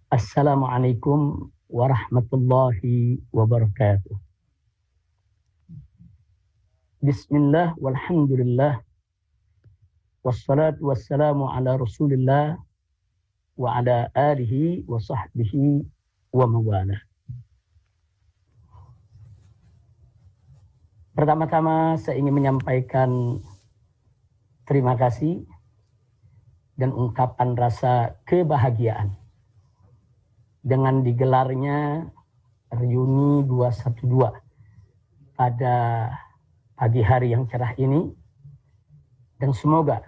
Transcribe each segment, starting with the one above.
Assalamualaikum warahmatullahi wabarakatuh. Bismillah walhamdulillah wassalatu wassalamu ala Rasulillah wa ala alihi wa sahbihi wa mawalah. Pertama-tama saya ingin menyampaikan terima kasih dan ungkapan rasa kebahagiaan dengan digelarnya reuni 212 pada pagi hari yang cerah ini, dan semoga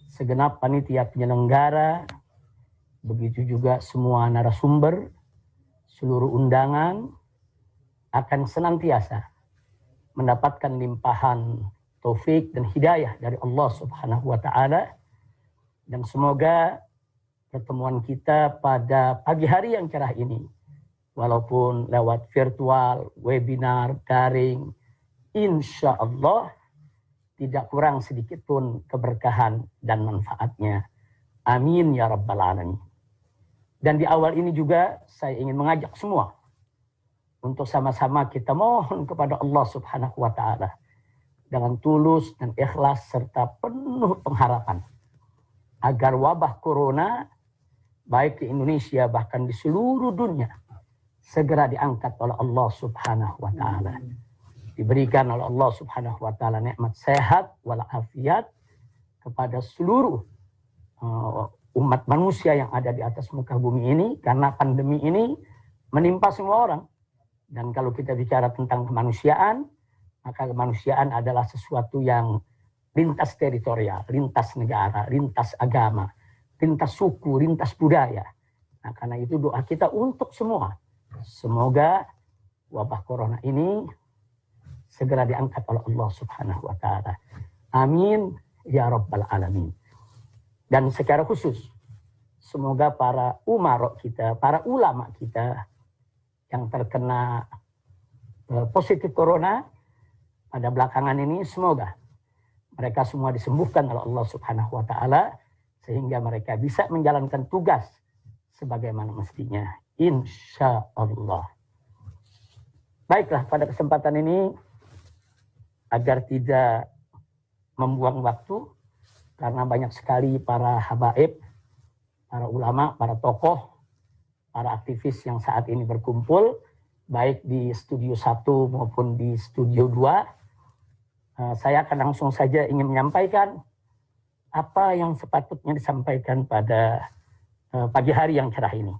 segenap panitia penyelenggara, begitu juga semua narasumber, seluruh undangan akan senantiasa mendapatkan limpahan taufik dan hidayah dari Allah Subhanahu wa Ta'ala, dan semoga pertemuan kita pada pagi hari yang cerah ini, walaupun lewat virtual, webinar, daring, insya Allah tidak kurang sedikit pun keberkahan dan manfaatnya. Amin ya rabbal alamin. Dan di awal ini juga saya ingin mengajak semua untuk sama-sama kita mohon kepada Allah Subhanahu wa Ta'ala dengan tulus dan ikhlas serta penuh pengharapan agar wabah corona baik di Indonesia bahkan di seluruh dunia segera diangkat oleh Allah Subhanahu wa Ta'ala. Diberikan oleh Allah Subhanahu wa Ta'ala nikmat sehat walafiat kepada seluruh umat manusia yang ada di atas muka bumi ini, karena pandemi ini menimpa semua orang. Dan kalau kita bicara tentang kemanusiaan, maka kemanusiaan adalah sesuatu yang lintas teritorial, lintas negara, lintas agama, lintas suku, lintas budaya. Nah, karena itu doa kita untuk semua. Semoga wabah corona ini segera diangkat oleh Allah Subhanahu wa Ta'ala. Amin ya rabbal alamin. Dan secara khusus, semoga para umarok kita, para ulama kita yang terkena positif corona pada belakangan ini, semoga mereka semua disembuhkan oleh Allah Subhanahu wa Ta'ala, sehingga mereka bisa menjalankan tugas sebagaimana mestinya. Insya Allah. Baiklah, pada kesempatan ini, agar tidak membuang waktu, karena banyak sekali para habaib, para ulama, para tokoh, para aktivis yang saat ini berkumpul, baik di studio 1 maupun di studio 2, saya akan langsung saja ingin menyampaikan apa yang sepatutnya disampaikan pada pagi hari yang cerah ini.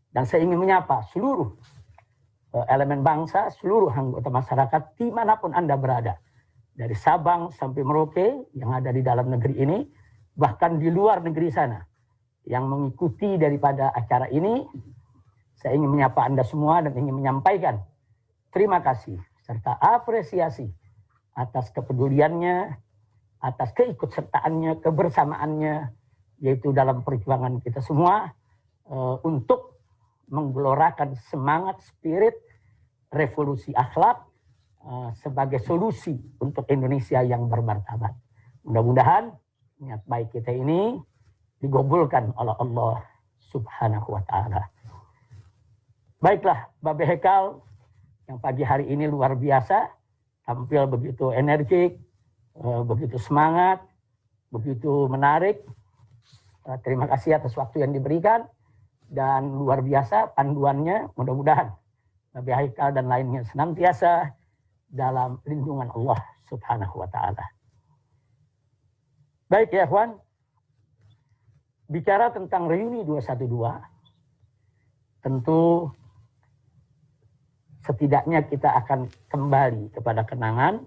Dan saya ingin menyapa seluruh elemen bangsa, seluruh anggota masyarakat dimanapun Anda berada. Dari Sabang sampai Merauke yang ada di dalam negeri ini, bahkan di luar negeri sana yang mengikuti daripada acara ini. Saya ingin menyapa Anda semua dan ingin menyampaikan terima kasih serta apresiasi atas kepeduliannya, atas keikutsertaannya, kebersamaannya, yaitu dalam perjuangan kita semua untuk menggelorakan semangat spirit revolusi akhlak sebagai solusi untuk Indonesia yang bermartabat. Mudah-mudahan niat baik kita ini digabulkan oleh Allah Subhanahu wa Ta'ala. Baiklah, Babe Hekal yang pagi hari ini luar biasa, tampil begitu energik, begitu semangat, begitu menarik. Terima kasih atas waktu yang diberikan, dan luar biasa panduannya. Mudah-mudahan Babe Haikal dan lainnya senantiasa dalam lindungan Allah Subhanahu wa Ta'ala. Baik ya kawan, bicara tentang reuni 212, tentu setidaknya kita akan kembali kepada kenangan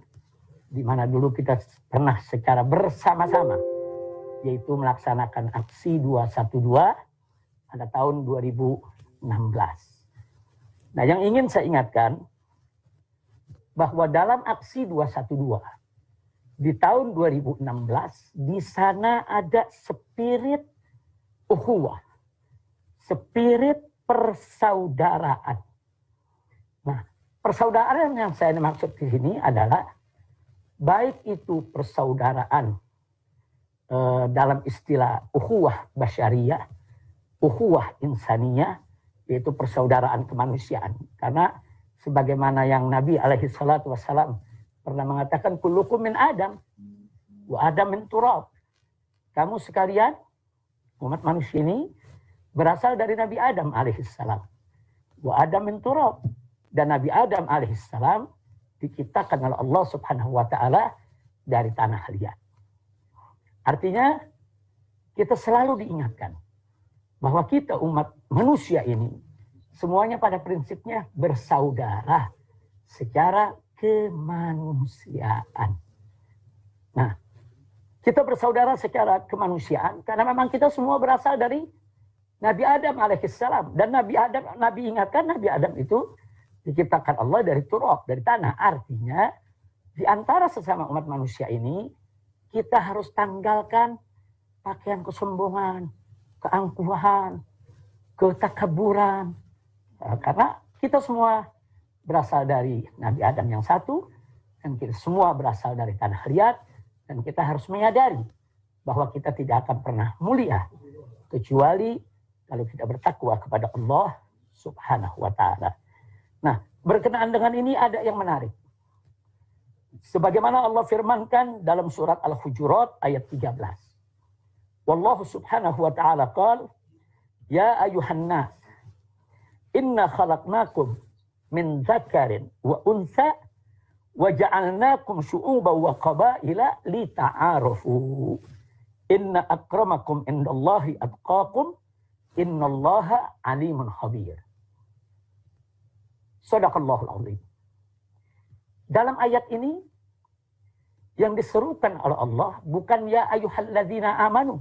di mana dulu kita pernah secara bersama-sama, yaitu melaksanakan aksi 212 pada tahun 2016. Nah, yang ingin saya ingatkan bahwa dalam aksi 212 di tahun 2016, di sana ada spirit ukhuwah, spirit persaudaraan. Nah, persaudaraan yang saya maksud di sini adalah baik itu persaudaraan dalam istilah ukhuwah basyariyah, ukhuwah insaniyah, yaitu persaudaraan kemanusiaan. Karena sebagaimana yang Nabi alaihi salatu wassalam pernah mengatakan, kullukum min Adam wa Adam min turab. Kamu sekalian umat manusia ini berasal dari Nabi Adam alaihissalam. Wa Adam min turab. Dan Nabi Adam alaihissalam diciptakan oleh Allah subhanahu wa ta'ala dari tanah liat. Artinya kita selalu diingatkan bahwa kita umat manusia ini semuanya pada prinsipnya bersaudara secara kemanusiaan. Nah, kita bersaudara secara kemanusiaan karena memang kita semua berasal dari Nabi Adam alaihissalam. Dan Nabi ingatkan Nabi Adam itu diciptakan Allah dari turab, dari tanah. Artinya di antara sesama umat manusia ini kita harus tanggalkan pakaian kesombongan, keangkuhan, ketakaburan. Karena kita semua berasal dari Nabi Adam yang satu, dan kita semua berasal dari tanah liat, dan kita harus menyadari bahwa kita tidak akan pernah mulia kecuali kalau kita bertakwa kepada Allah subhanahu wa ta'ala. Nah, berkenaan dengan ini ada yang menarik. Sebagaimana Allah firmankan dalam surat Al-Hujurat ayat 13. Wallahu subhanahu wa ta'ala qala, ya ayuhan nas, inna khalaqnakum min dzakarin wa untha wa ja'alnakum syu'uban wa qabaila lita'arafu. Inna akramakum indallahi atqakum, innallaha alimun khabir. Shadaqallahul azim. Dalam ayat ini yang diserukan oleh Allah bukan ya ayyuhalladzina amanu,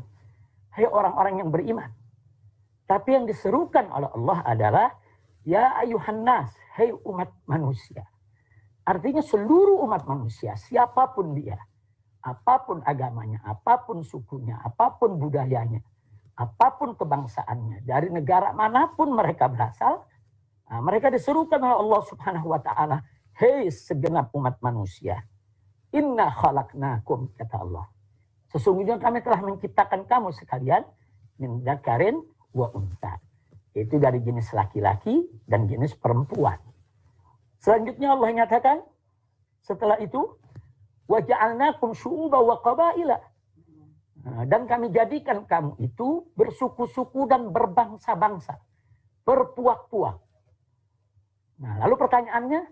hai orang-orang yang beriman. Tapi yang diserukan oleh Allah adalah ya ayyuhan nas, hai umat manusia. Artinya seluruh umat manusia, siapapun dia, apapun agamanya, apapun sukunya, apapun budayanya, apapun kebangsaannya, dari negara manapun mereka berasal, mereka diserukan oleh Allah subhanahu wa ta'ala, hei segenap umat manusia, inna khalaqnakum, kata Allah. Sesungguhnya kami telah menciptakan kamu sekalian, min dzakarin wa untha. Itu dari jenis laki-laki dan jenis perempuan. Selanjutnya Allah nyatakan, setelah itu, wa ja'alnakum syu'uban wa qabaila. Dan kami jadikan kamu itu bersuku-suku dan berbangsa-bangsa, berpuak-puak. Nah, lalu pertanyaannya,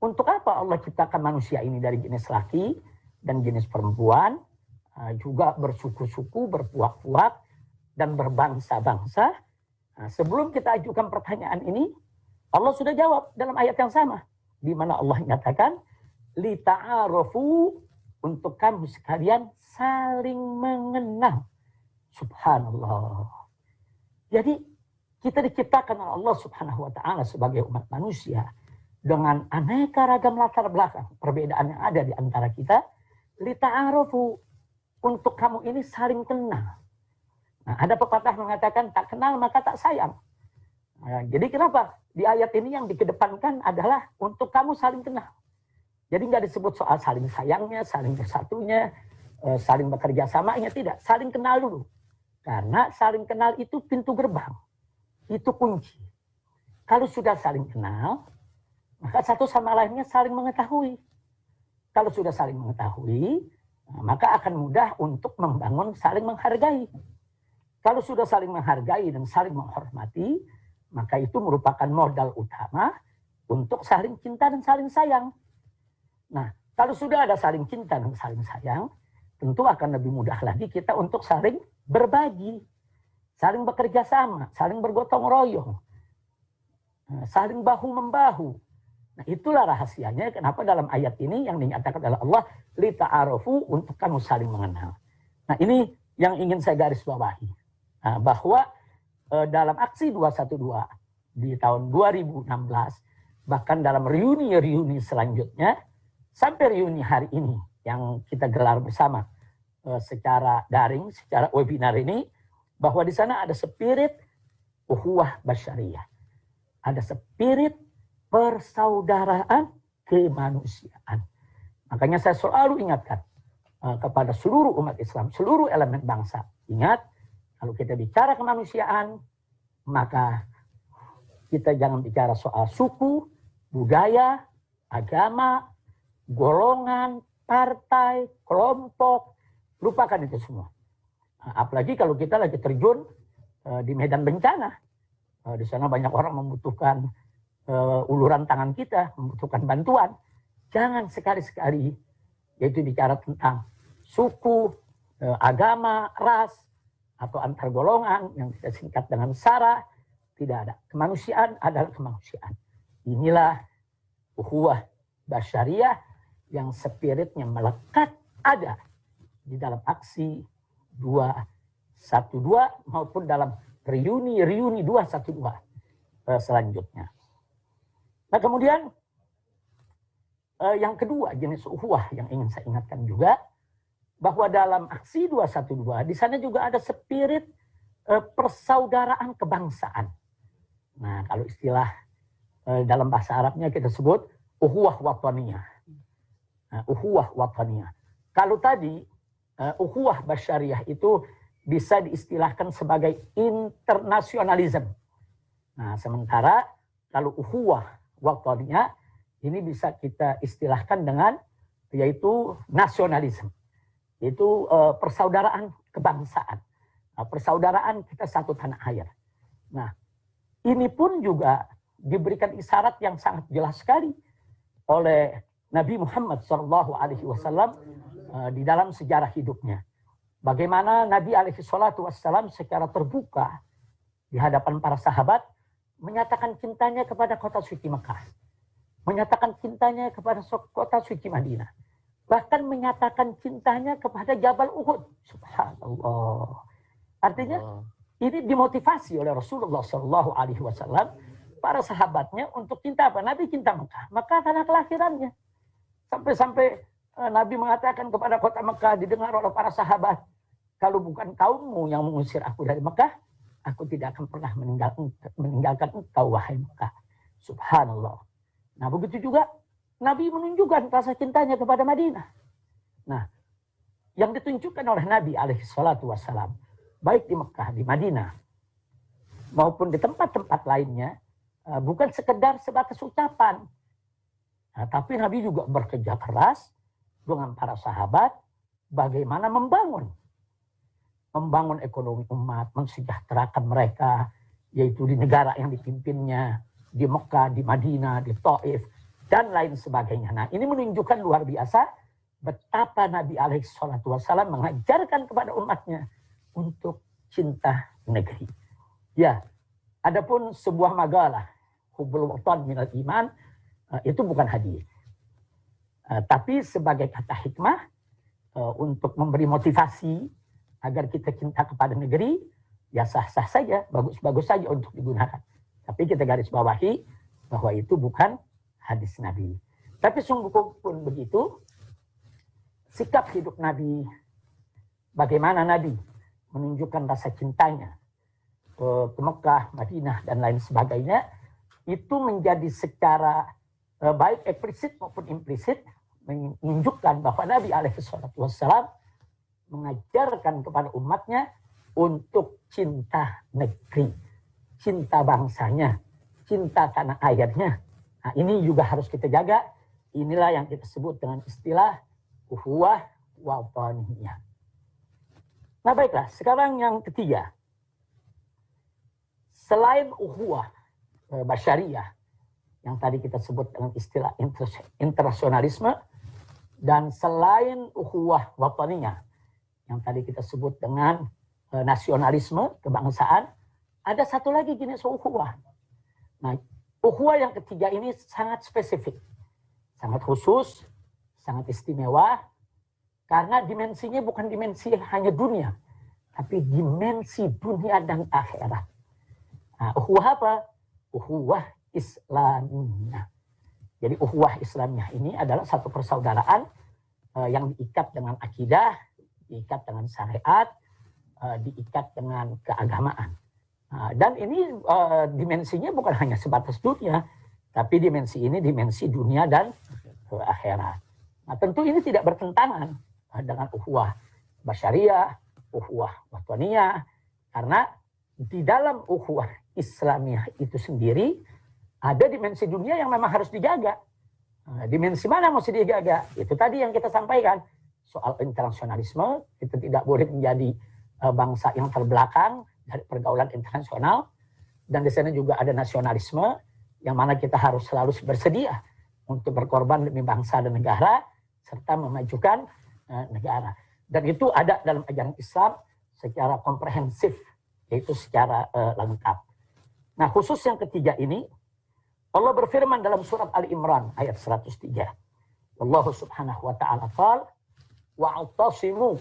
untuk apa Allah ciptakan manusia ini dari jenis laki dan jenis perempuan, juga bersuku-suku, berpuak-puak, dan berbangsa-bangsa? Nah, sebelum kita ajukan pertanyaan ini, Allah sudah jawab dalam ayat yang sama, di mana Allah nyatakan, lita'arafu, untuk kamu sekalian saling mengenal. Subhanallah. Jadi kita diciptakan oleh Allah subhanahu wa ta'ala sebagai umat manusia dengan aneka ragam latar belakang, perbedaan yang ada di antara kita. Lita'arafu, untuk kamu ini saling kenal. Nah, ada pepatah mengatakan tak kenal maka tak sayang. Nah, jadi kenapa di ayat ini yang dikedepankan adalah untuk kamu saling kenal. Jadi nggak disebut soal saling sayangnya, saling bersatunya, saling bekerja samanya, tidak. Saling kenal dulu. Karena saling kenal itu pintu gerbang. Itu kunci. Kalau sudah saling kenal, maka satu sama lainnya saling mengetahui. Kalau sudah saling mengetahui, maka akan mudah untuk membangun saling menghargai. Kalau sudah saling menghargai dan saling menghormati, maka itu merupakan modal utama untuk saling cinta dan saling sayang. Nah, kalau sudah ada saling cinta dan saling sayang, tentu akan lebih mudah lagi kita untuk saling berbagi, saling bekerja sama, saling bergotong royong, saling bahu-membahu. Nah, itulah rahasianya kenapa dalam ayat ini yang dinyatakan oleh Allah, lita'arafu, untuk kamu saling mengenal. Nah, ini yang ingin saya garis bawahi. Nah, bahwa dalam aksi 212 di tahun 2016, bahkan dalam reuni-reuni selanjutnya, sampai reuni hari ini yang kita gelar bersama secara daring, secara webinar ini, bahwa di sana ada spirit ukhuwah basyariyah. Ada spirit persaudaraan kemanusiaan. Makanya saya selalu ingatkan kepada seluruh umat Islam, seluruh elemen bangsa. Ingat, kalau kita bicara kemanusiaan, maka kita jangan bicara soal suku, budaya, agama, golongan, partai, kelompok, lupakan itu semua. Apalagi kalau kita lagi terjun di medan bencana. Di sana banyak orang membutuhkan uluran tangan kita, membutuhkan bantuan. Jangan sekali-sekali yaitu bicara tentang suku, agama, ras, atau antar golongan yang kita singkat dengan SARA. Tidak ada. Kemanusiaan adalah kemanusiaan. Inilah ukhuwah basyariah yang spiritnya melekat ada di dalam aksi 212 maupun dalam reuni 212 selanjutnya. Nah kemudian yang kedua jenis ukhuwah yang ingin saya ingatkan juga, bahwa dalam aksi 212 di sana juga ada spirit persaudaraan kebangsaan. Nah kalau istilah dalam bahasa Arabnya kita sebut ukhuwah wataniyah. Ukhuwah wataniyah. Kalau tadi ukhuwah basyariah itu bisa diistilahkan sebagai internasionalisme. Nah, sementara kalau ukhuwah wataniyah ini bisa kita istilahkan dengan yaitu nasionalisme. Itu persaudaraan kebangsaan. Persaudaraan kita satu tanah air. Nah, ini pun juga diberikan isyarat yang sangat jelas sekali oleh Nabi Muhammad SAW di dalam sejarah hidupnya. Bagaimana Nabi SAW secara terbuka di hadapan para sahabat menyatakan cintanya kepada kota suci Mekah, menyatakan cintanya kepada kota suci Madinah, bahkan menyatakan cintanya kepada Jabal Uhud. Subhanallah. Artinya ini dimotivasi oleh Rasulullah SAW para sahabatnya untuk cinta apa? Nabi cinta Mekah, Mekah tanah kelahirannya. Sampai-sampai Nabi mengatakan kepada kota Mekah didengar oleh para sahabat, kalau bukan kaummu yang mengusir aku dari Mekah, aku tidak akan pernah meninggalkan engkau, wahai Mekah. Subhanallah. Nah begitu juga Nabi menunjukkan rasa cintanya kepada Madinah. Nah yang ditunjukkan oleh Nabi SAW, baik di Mekah, di Madinah, maupun di tempat-tempat lainnya, bukan sekedar sebatas ucapan. Nah, tapi Nabi juga bekerja keras dengan para sahabat bagaimana membangun ekonomi umat, mensejahterakan mereka, yaitu di negara yang dipimpinnya, di Mekah, di Madinah, di Taif, dan lain sebagainya. Nah, ini menunjukkan luar biasa betapa Nabi SAW mengajarkan kepada umatnya untuk cinta negeri. Ya, adapun sebuah makalah, hubbul watan minal iman, itu bukan hadis. Tapi sebagai kata hikmah untuk memberi motivasi agar kita cinta kepada negeri, ya sah-sah saja, bagus-bagus saja untuk digunakan. Tapi kita garis bawahi bahwa itu bukan hadis Nabi. Tapi sungguh pun begitu, sikap hidup Nabi, bagaimana Nabi menunjukkan rasa cintanya ke Mekah, Madinah, dan lain sebagainya, itu menjadi secara baik eksplisit maupun implisit menunjukkan bahwa Nabi SAW mengajarkan kepada umatnya untuk cinta negeri, cinta bangsanya, cinta tanah airnya. Nah, ini juga harus kita jaga. Inilah yang kita sebut dengan istilah ukhuwah wataniyah. Nah baiklah, sekarang yang ketiga. Selain ukhuwah basyariah, yang tadi kita sebut dengan istilah internasionalisme, dan selain ukhuwah wataniyah, yang tadi kita sebut dengan nasionalisme, kebangsaan, ada satu lagi jenis ukhuwah. Nah, ukhuwah yang ketiga ini sangat spesifik, sangat khusus, sangat istimewa, karena dimensinya bukan dimensi hanya dunia, tapi dimensi dunia dan akhirat. Nah, ukhuwah apa? Ukhuwah Islamiyah. Jadi ukhuwah Islamiyah ini adalah satu persaudaraan yang diikat dengan akidah, diikat dengan syariat, diikat dengan keagamaan. Dan ini dimensinya bukan hanya sebatas dunia, tapi dimensi ini dimensi dunia dan akhirat. Nah, tentu ini tidak bertentangan dengan ukhuwah basyariah, ukhuwah wataniyah, karena di dalam ukhuwah Islamiah itu sendiri ada dimensi dunia yang memang harus dijaga. Dimensi mana mesti dijaga? Itu tadi yang kita sampaikan. Soal internasionalisme, kita tidak boleh menjadi bangsa yang terbelakang dari pergaulan internasional. Dan di sana juga ada nasionalisme, yang mana kita harus selalu bersedia untuk berkorban demi bangsa dan negara, serta memajukan negara. Dan itu ada dalam ajaran Islam secara komprehensif, yaitu secara lengkap. Nah, khusus yang ketiga ini, Allah berfirman dalam surat Ali Imran ayat 103. Allah subhanahu wa ta'ala qala wa'tasimu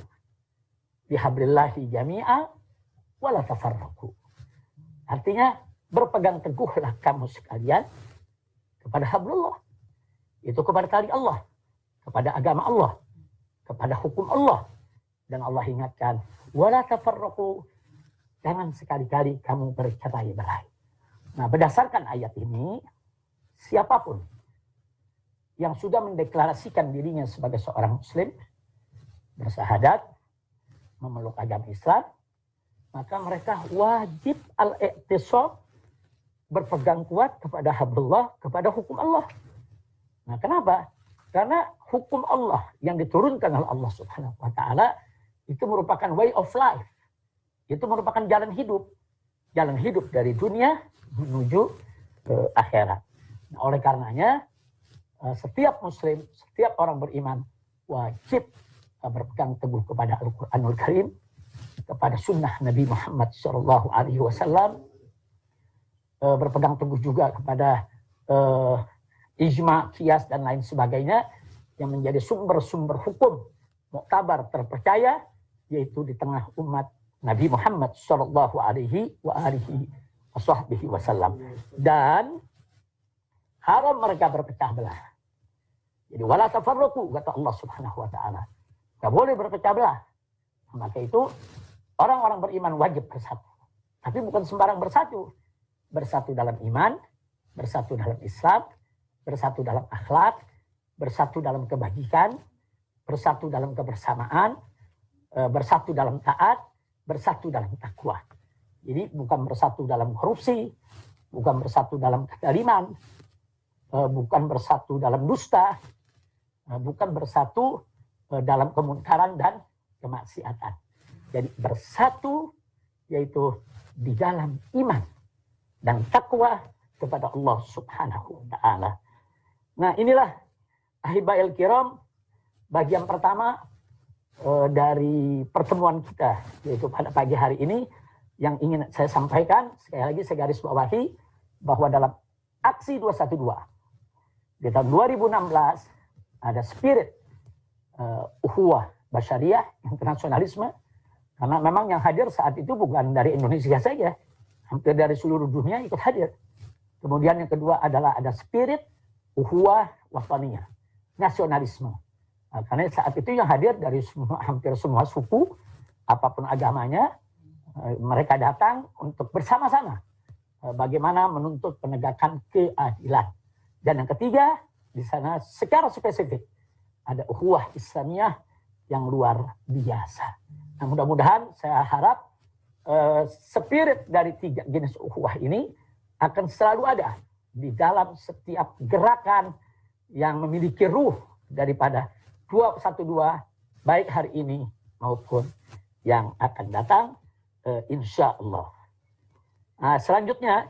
bihablillahi jami'a wa la tafarraqu. Artinya, berpegang teguhlah kamu sekalian kepada hablullah. Itu kepada tali Allah, kepada agama Allah, kepada hukum Allah. Dan Allah ingatkan, wa la tafarraqu, jangan sekali-kali kamu bercerai-berai. Nah, berdasarkan ayat ini, siapapun yang sudah mendeklarasikan dirinya sebagai seorang muslim, bersahadat, memeluk agama Islam, maka mereka wajib al-i'tisam, berpegang kuat kepada hablullah, kepada hukum Allah. Nah, kenapa? Karena hukum Allah yang diturunkan oleh Allah Subhanahu wa ta'ala itu merupakan way of life. Itu merupakan jalan hidup. Jalan hidup dari dunia menuju ke akhirat. Nah, oleh karenanya, setiap muslim, setiap orang beriman wajib berpegang teguh kepada Al-Quranul Karim, kepada sunnah Nabi Muhammad SAW, berpegang teguh juga kepada ijma, qiyas, dan lain sebagainya, yang menjadi sumber-sumber hukum muktabar terpercaya, yaitu di tengah umat Nabi Muhammad SAW. Dan haram mereka berpecah belah. Jadi wala tafarraqu, kata Allah Subhanahu wa ta'ala. Tidak boleh berpecah belah. Maka itu orang-orang beriman wajib bersatu. Tapi bukan sembarang bersatu. Bersatu dalam iman, bersatu dalam Islam, bersatu dalam akhlak, bersatu dalam kebajikan, bersatu dalam kebersamaan, bersatu dalam taat, bersatu dalam takwa. Jadi bukan bersatu dalam korupsi, bukan bersatu dalam kezaliman, bukan bersatu dalam dusta, bukan bersatu dalam kemunkaran dan kemaksiatan. Jadi bersatu yaitu di dalam iman dan takwa kepada Allah Subhanahu wa ta'ala. Nah, inilah ahibail kiram, bagian pertama dari pertemuan kita, yaitu pada pagi hari ini, yang ingin saya sampaikan. Sekali lagi saya garis bawahi bahwa dalam aksi 212 di tahun 2016 ada spirit ukhuwah basyariah, internasionalisme, karena memang yang hadir saat itu bukan dari Indonesia saja, hampir dari seluruh dunia ikut hadir. Kemudian yang kedua adalah ada spirit ukhuwah wataniyah, nasionalisme. Nah, karena saat itu yang hadir dari hampir semua suku, apapun agamanya, mereka datang untuk bersama-sama bagaimana menuntut penegakan keadilan. Dan yang ketiga, di sana secara spesifik ada ukhuwah Islamiyah yang luar biasa. Nah, mudah-mudahan saya harap spirit dari tiga jenis ukhuwah ini akan selalu ada di dalam setiap gerakan yang memiliki ruh daripada 212, baik hari ini maupun yang akan datang, insya Allah. Nah, selanjutnya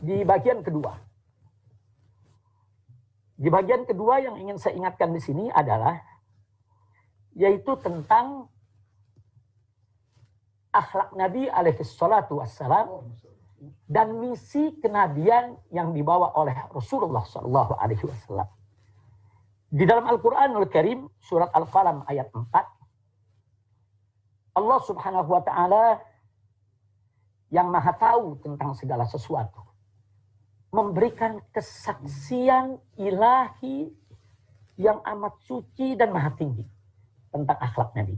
di bagian kedua. Di bagian kedua yang ingin saya ingatkan di sini adalah yaitu tentang akhlak Nabi alaihi salatu wassalam dan misi kenabian yang dibawa oleh Rasulullah sallallahu alaihi wasallam. Di dalam Al-Qur'anul Karim surat Al-Qalam ayat 4, Allah Subhanahu wa taala yang Maha tahu tentang segala sesuatu memberikan kesaksian ilahi yang amat suci dan maha tinggi tentang akhlak Nabi.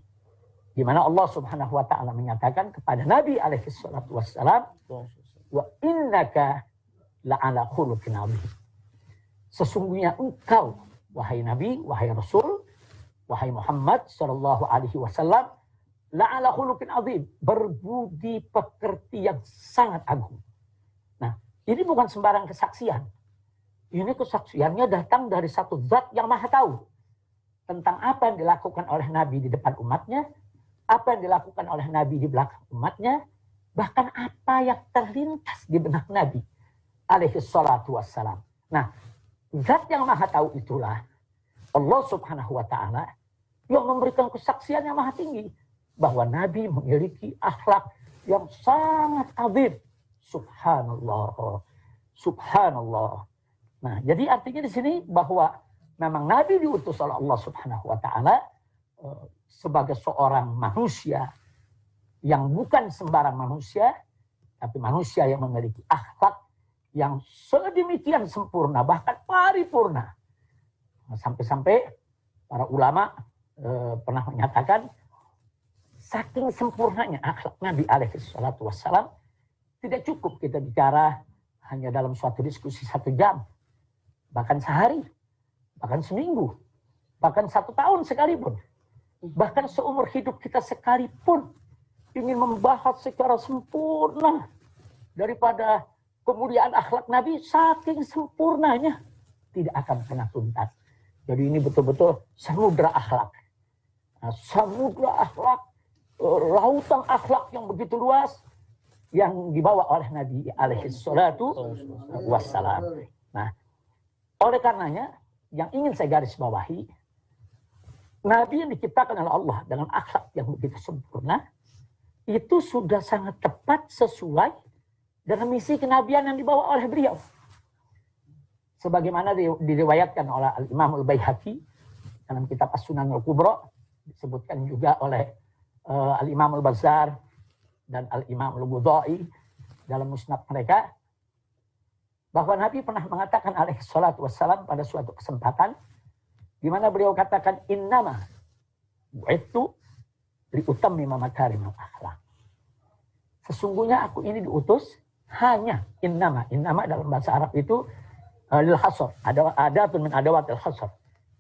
Di mana Allah Subhanahu wa taala menyatakan kepada Nabi alaihi salatu wassalam, "Wa innaka la'ala khuluqin 'adzim." Sesungguhnya engkau, wahai Nabi, wahai Rasul, wahai Muhammad sallallahu alaihi wasallam, la'ala khuluqin azim, berbudi pekerti yang sangat agung. Nah, ini bukan sembarang kesaksian. Ini kesaksiannya datang dari satu zat yang maha tahu tentang apa yang dilakukan oleh Nabi di depan umatnya, apa yang dilakukan oleh Nabi di belakang umatnya, bahkan apa yang terlintas di benak Nabi alaihi salatu wassalam. Nah, zat yang maha tahu itulah Allah subhanahu wa ta'ala yang memberikan kesaksian yang maha tinggi bahwa Nabi memiliki akhlak yang sangat azim. Subhanallah. Subhanallah. Nah, jadi artinya di sini bahwa memang Nabi diutus oleh Allah subhanahu wa ta'ala sebagai seorang manusia yang bukan sembarang manusia, tapi manusia yang memiliki akhlak yang sedemikian sempurna, bahkan paripurna. Sampai-sampai para ulama pernah menyatakan saking sempurnanya akhlak Nabi alaihi salatu wassalam, tidak cukup kita bicara hanya dalam suatu diskusi 1 jam, bahkan sehari, bahkan seminggu, bahkan 1 tahun sekalipun, bahkan seumur hidup kita sekalipun ingin membahas secara sempurna daripada kemuliaan akhlak Nabi, saking sempurnanya tidak akan pernah tuntas. Jadi ini betul-betul samudra akhlak. Nah, samudra akhlak, lautan akhlak yang begitu luas yang dibawa oleh Nabi alaihi salatu wassalam. Nah, oleh karenanya yang ingin saya garis bawahi, Nabi yang diciptakan oleh Allah dengan akhlak yang begitu sempurna, itu sudah sangat tepat sesuai dengan misi kenabian yang dibawa oleh beliau. Sebagaimana diriwayatkan oleh Al-Imam Al-Baihaqi dalam kitab As-Sunan Al-Kubra, disebutkan juga oleh Al-Imam Al-Bazzar dan Al-Imam Al-Ghazali dalam musnad mereka, bahwa Nabi pernah mengatakan alaihi salatu wassalam pada suatu kesempatan, di mana beliau katakan, innama bu'ithu liutammima makarimul akhlak. Sesungguhnya aku ini diutus hanya, innama dalam bahasa Arab itu lil hasr, ada min adawatil hasr.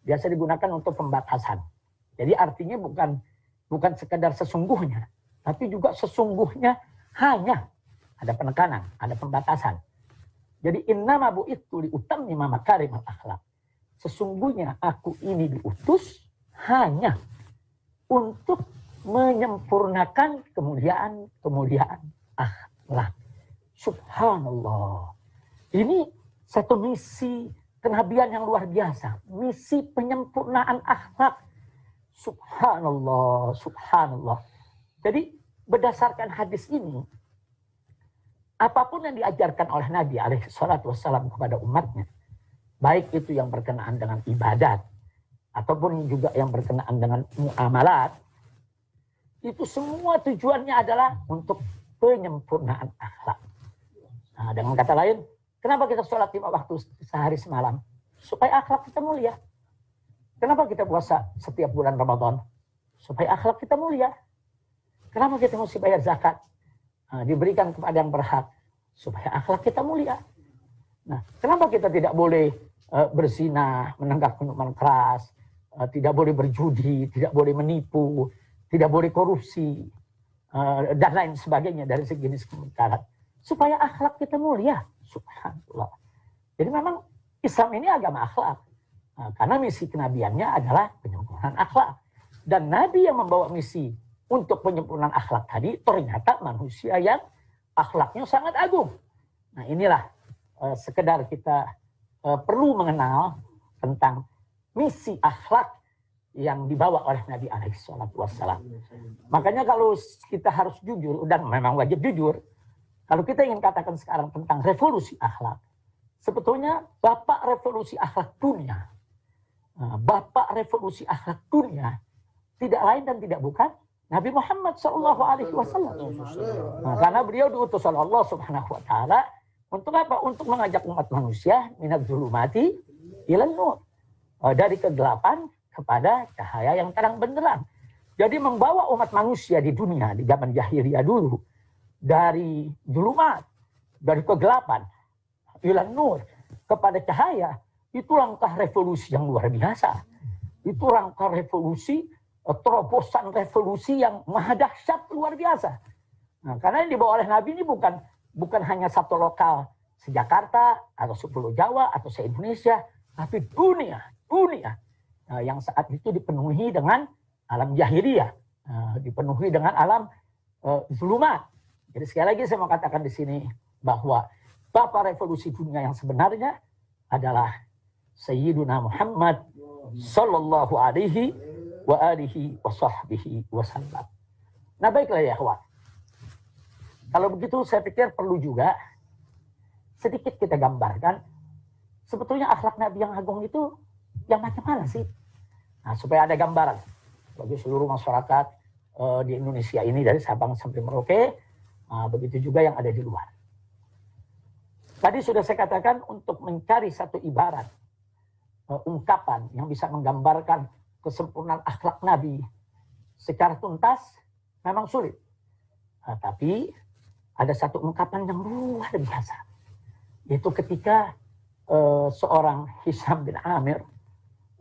Biasa digunakan untuk pembatasan. Jadi artinya bukan sekedar sesungguhnya, tapi juga sesungguhnya hanya, ada penekanan, ada pembatasan. Jadi innama bu'ithu liutammima makarimul akhlak. Sesungguhnya aku ini diutus hanya untuk menyempurnakan kemuliaan akhlak. Subhanallah. Ini satu misi kenabian yang luar biasa. Misi penyempurnaan akhlak. Subhanallah, subhanallah. Jadi berdasarkan hadis ini, apapun yang diajarkan oleh Nabi alaihi salatu wassalam kepada umatnya, baik itu yang berkenaan dengan ibadat, ataupun juga yang berkenaan dengan muamalat, itu semua tujuannya adalah untuk penyempurnaan akhlak. Nah, dengan kata lain, kenapa kita sholat 5 waktu sehari semalam? Supaya akhlak kita mulia. Kenapa kita puasa setiap bulan Ramadan? Supaya akhlak kita mulia. Kenapa kita mesti bayar zakat? Nah, diberikan kepada yang berhak. Supaya akhlak kita mulia. Nah, kenapa kita tidak boleh berzina, menenggak minuman keras, tidak boleh berjudi, tidak boleh menipu, tidak boleh korupsi, dan lain sebagainya dari sejenis kemungkaran? Supaya akhlak kita mulia. Subhanallah. Jadi memang Islam ini agama akhlak. Nah, karena misi kenabiannya adalah penyempurnaan akhlak. Dan Nabi yang membawa misi untuk penyempurnaan akhlak tadi ternyata manusia yang akhlaknya sangat agung. Nah, inilah sekedar kita perlu mengenal tentang misi akhlak yang dibawa oleh Nabi alaihi salatu wassalam. Makanya kalau kita harus jujur, dan memang wajib jujur, kalau kita ingin katakan sekarang tentang revolusi akhlak, sebetulnya bapak revolusi akhlak dunia, bapak revolusi akhlak dunia tidak lain dan tidak bukan Nabi Muhammad SAW. Nah, karena beliau diutus oleh Allah Subhanahu Wa Taala untuk apa? Untuk mengajak umat manusia minaz zulumati ilan nur, dari kegelapan kepada cahaya yang terang benderang. Jadi membawa umat manusia di dunia di zaman jahiliyah dulu dari zulumat, dari kegelapan ilan nur kepada cahaya, itu langkah revolusi yang luar biasa. Itu langkah revolusi terobosan revolusi yang maha dahsyat luar biasa. Nah, karena yang dibawa oleh Nabi ini bukan hanya satu lokal se-Jakarta atau se-Pulau Jawa atau se-Indonesia, tapi dunia yang saat itu dipenuhi dengan alam jahiliyah, dipenuhi dengan alam zulumat. Jadi sekali lagi saya mau katakan di sini bahwa bapak revolusi dunia yang sebenarnya adalah Sayyiduna Muhammad sallallahu alaihi wa alihi wa sahbihi wasallam. Nah baiklah ya kawan. Kalau begitu saya pikir perlu juga sedikit kita gambarkan sebetulnya akhlak Nabi yang agung itu yang macam mana sih? Nah, supaya ada gambaran bagi seluruh masyarakat di Indonesia ini dari Sabang sampai Merauke, begitu juga yang ada di luar. Tadi sudah saya katakan untuk mencari satu ibarat, ungkapan yang bisa menggambarkan kesempurnaan akhlak Nabi secara tuntas memang sulit. Tapi ada satu ungkapan yang luar biasa. Yaitu ketika seorang Hisham bin Amir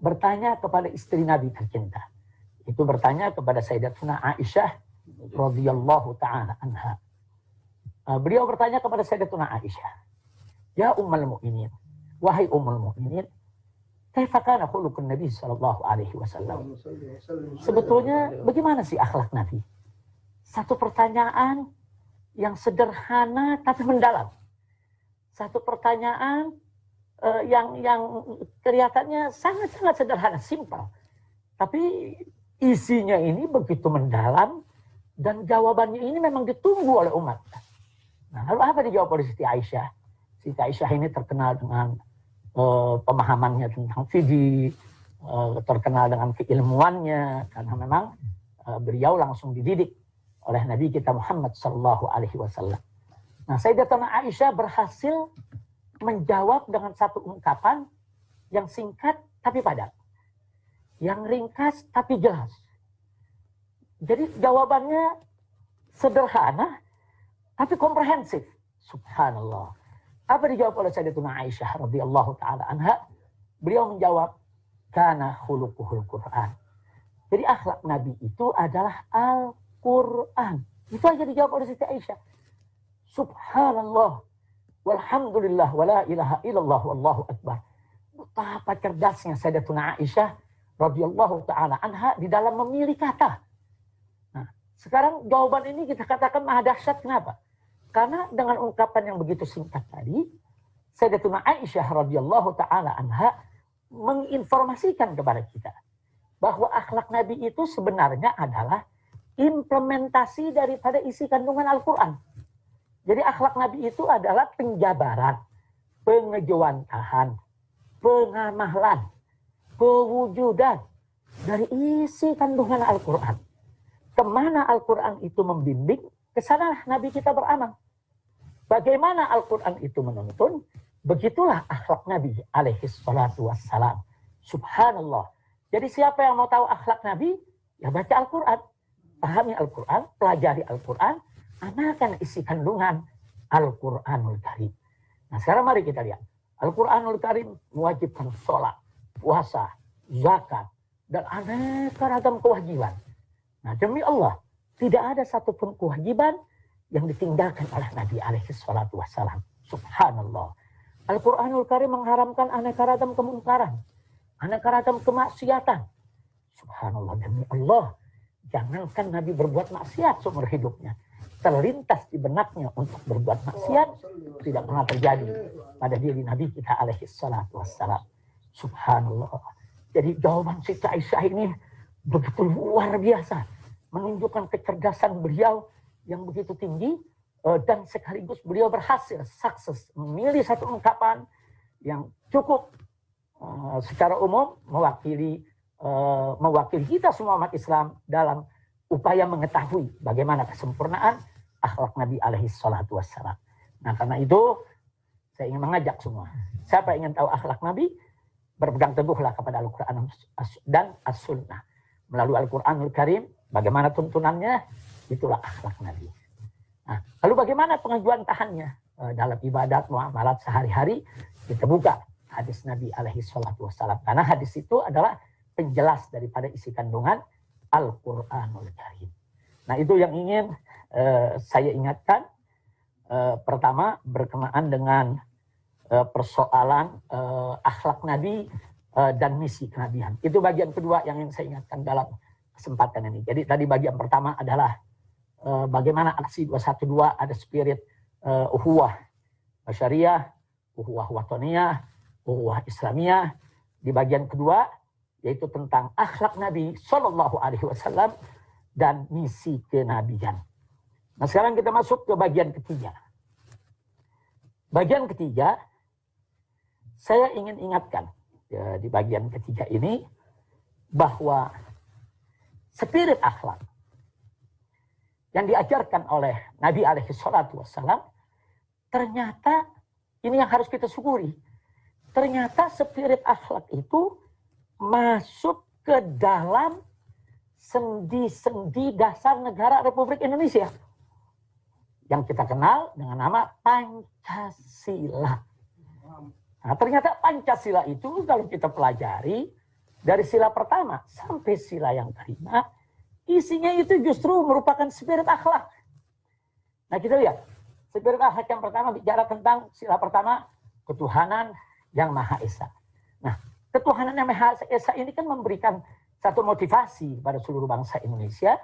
bertanya kepada istri Nabi tercinta. Itu bertanya kepada Sayyidatuna Aisyah radhiyallahu ta'ala anha. Beliau bertanya kepada Sayyidatuna Aisyah, "Ya Ummul Mukminin, wahai Ummul Mukminin, kaifa kana khuluqun Nabi sallallahu alaihi wasallam?" Sebetulnya bagaimana sih akhlak Nabi? Satu pertanyaan yang sederhana tapi mendalam. Satu pertanyaan yang kelihatannya sangat-sangat sederhana, simpel. Tapi isinya ini begitu mendalam dan jawabannya ini memang ditunggu oleh umat. Nah, lalu apa dijawab oleh Siti Aisyah? Siti Aisyah ini terkenal dengan pemahamannya tentang fikih, terkenal dengan keilmuannya karena memang beliau langsung dididik oleh Nabi kita Muhammad sallallahu alaihi wasallam. Nah, Sayyidatuna Aisyah berhasil menjawab dengan satu ungkapan yang singkat tapi padat, yang ringkas tapi jelas. Jadi jawabannya sederhana tapi komprehensif. Subhanallah. Apa dijawab oleh Sayyidatuna Aisyah radhiyallahu taala anha? Beliau menjawab, kana khuluquhul Quran. Jadi akhlak Nabi itu adalah Al-Quran. Itu aja dijawab oleh Siti Aisyah. Subhanallah. Walhamdulillah wa la ilaha illallah wallahu akbar. Betapa cerdasnya Sayyidatuna Aisyah radhiyallahu taala anha di dalam memilih kata. Nah, sekarang jawaban ini kita katakan maha dahsyat. Kenapa? Karena dengan ungkapan yang begitu singkat tadi, Sayyidatuna Aisyah radhiyallahu taala anha menginformasikan kepada kita bahwa akhlak Nabi itu sebenarnya adalah implementasi daripada isi kandungan Al-Quran. Jadi akhlak Nabi itu adalah penjabaran, pengejawantahan, pengamahlan, pewujudan dari isi kandungan Al-Quran. Kemana Al-Quran itu membimbing, kesanalah Nabi kita beramal. Bagaimana Al-Quran itu menuntun, begitulah akhlak Nabi alaihi salatu wassalam. Subhanallah. Jadi siapa yang mau tahu akhlak Nabi, ya baca Al-Quran. Pahami Al-Quran, pelajari Al-Quran, amalkan isi kandungan Al-Quranul Karim. Nah sekarang mari kita lihat. Al-Quranul Karim mewajibkan sholat, puasa, zakat, dan aneka ragam kewajiban. Nah demi Allah, tidak ada satupun kewajiban yang ditinggalkan oleh Nabi alaihi salatu wassalam. Subhanallah. Al-Quranul Karim mengharamkan aneka ragam kemungkaran, aneka ragam kemaksiatan. Subhanallah, demi Allah. Jangankan Nabi berbuat maksiat seumur hidupnya. Terlintas di benaknya untuk berbuat maksiat tidak pernah terjadi pada diri Nabi kita alaihi salatu wassalam. Subhanallah. Jadi jawaban Siti Aisyah ini begitu luar biasa. Menunjukkan kecerdasan beliau yang begitu tinggi. Dan sekaligus beliau berhasil, sukses memilih satu ungkapan yang cukup secara umum mewakili kita semua umat Islam dalam upaya mengetahui bagaimana kesempurnaan akhlak Nabi alaihi salatu wassalam. Nah karena itu saya ingin mengajak semua. Siapa yang ingin tahu akhlak Nabi, berpegang teguhlah kepada Al-Quran dan As-Sunnah. Melalui Al-Quranul Karim, bagaimana tuntunannya, itulah akhlak Nabi. Nah, lalu bagaimana pengajuan tahannya dalam ibadat muamalat sehari-hari? Kita buka hadis Nabi alaihi salatu wassalam. Karena hadis itu adalah penjelas daripada isi kandungan Al-Quranul Karim. Nah, itu yang ingin saya ingatkan. Pertama, berkenaan dengan persoalan akhlak Nabi dan misi kenabian. Itu bagian kedua yang ingin saya ingatkan dalam kesempatan ini. Jadi tadi bagian pertama adalah bagaimana aksi 212 ada spirit uhuwah syariah, uhuwah watoniyah, uhuwah islamiyah. Di bagian kedua yaitu tentang akhlak Nabi Shallallahu Alaihi Wasallam dan misi kenabian. Nah, sekarang kita masuk ke bagian ketiga. Bagian ketiga, saya ingin ingatkan ya, di bagian ketiga ini bahwa spirit akhlak yang diajarkan oleh Nabi alaihi salatu wassalam, ternyata ini yang harus kita syukuri. Ternyata spirit akhlak itu masuk ke dalam sendi-sendi dasar negara Republik Indonesia yang kita kenal dengan nama Pancasila. Nah, ternyata Pancasila itu kalau kita pelajari dari sila pertama sampai sila yang kelima, isinya itu justru merupakan spirit akhlak. Nah, kita lihat spirit akhlak yang pertama bicara tentang sila pertama, ketuhanan yang Maha Esa. Nah, ketuhanan yang Maha Esa ini kan memberikan satu motivasi pada seluruh bangsa Indonesia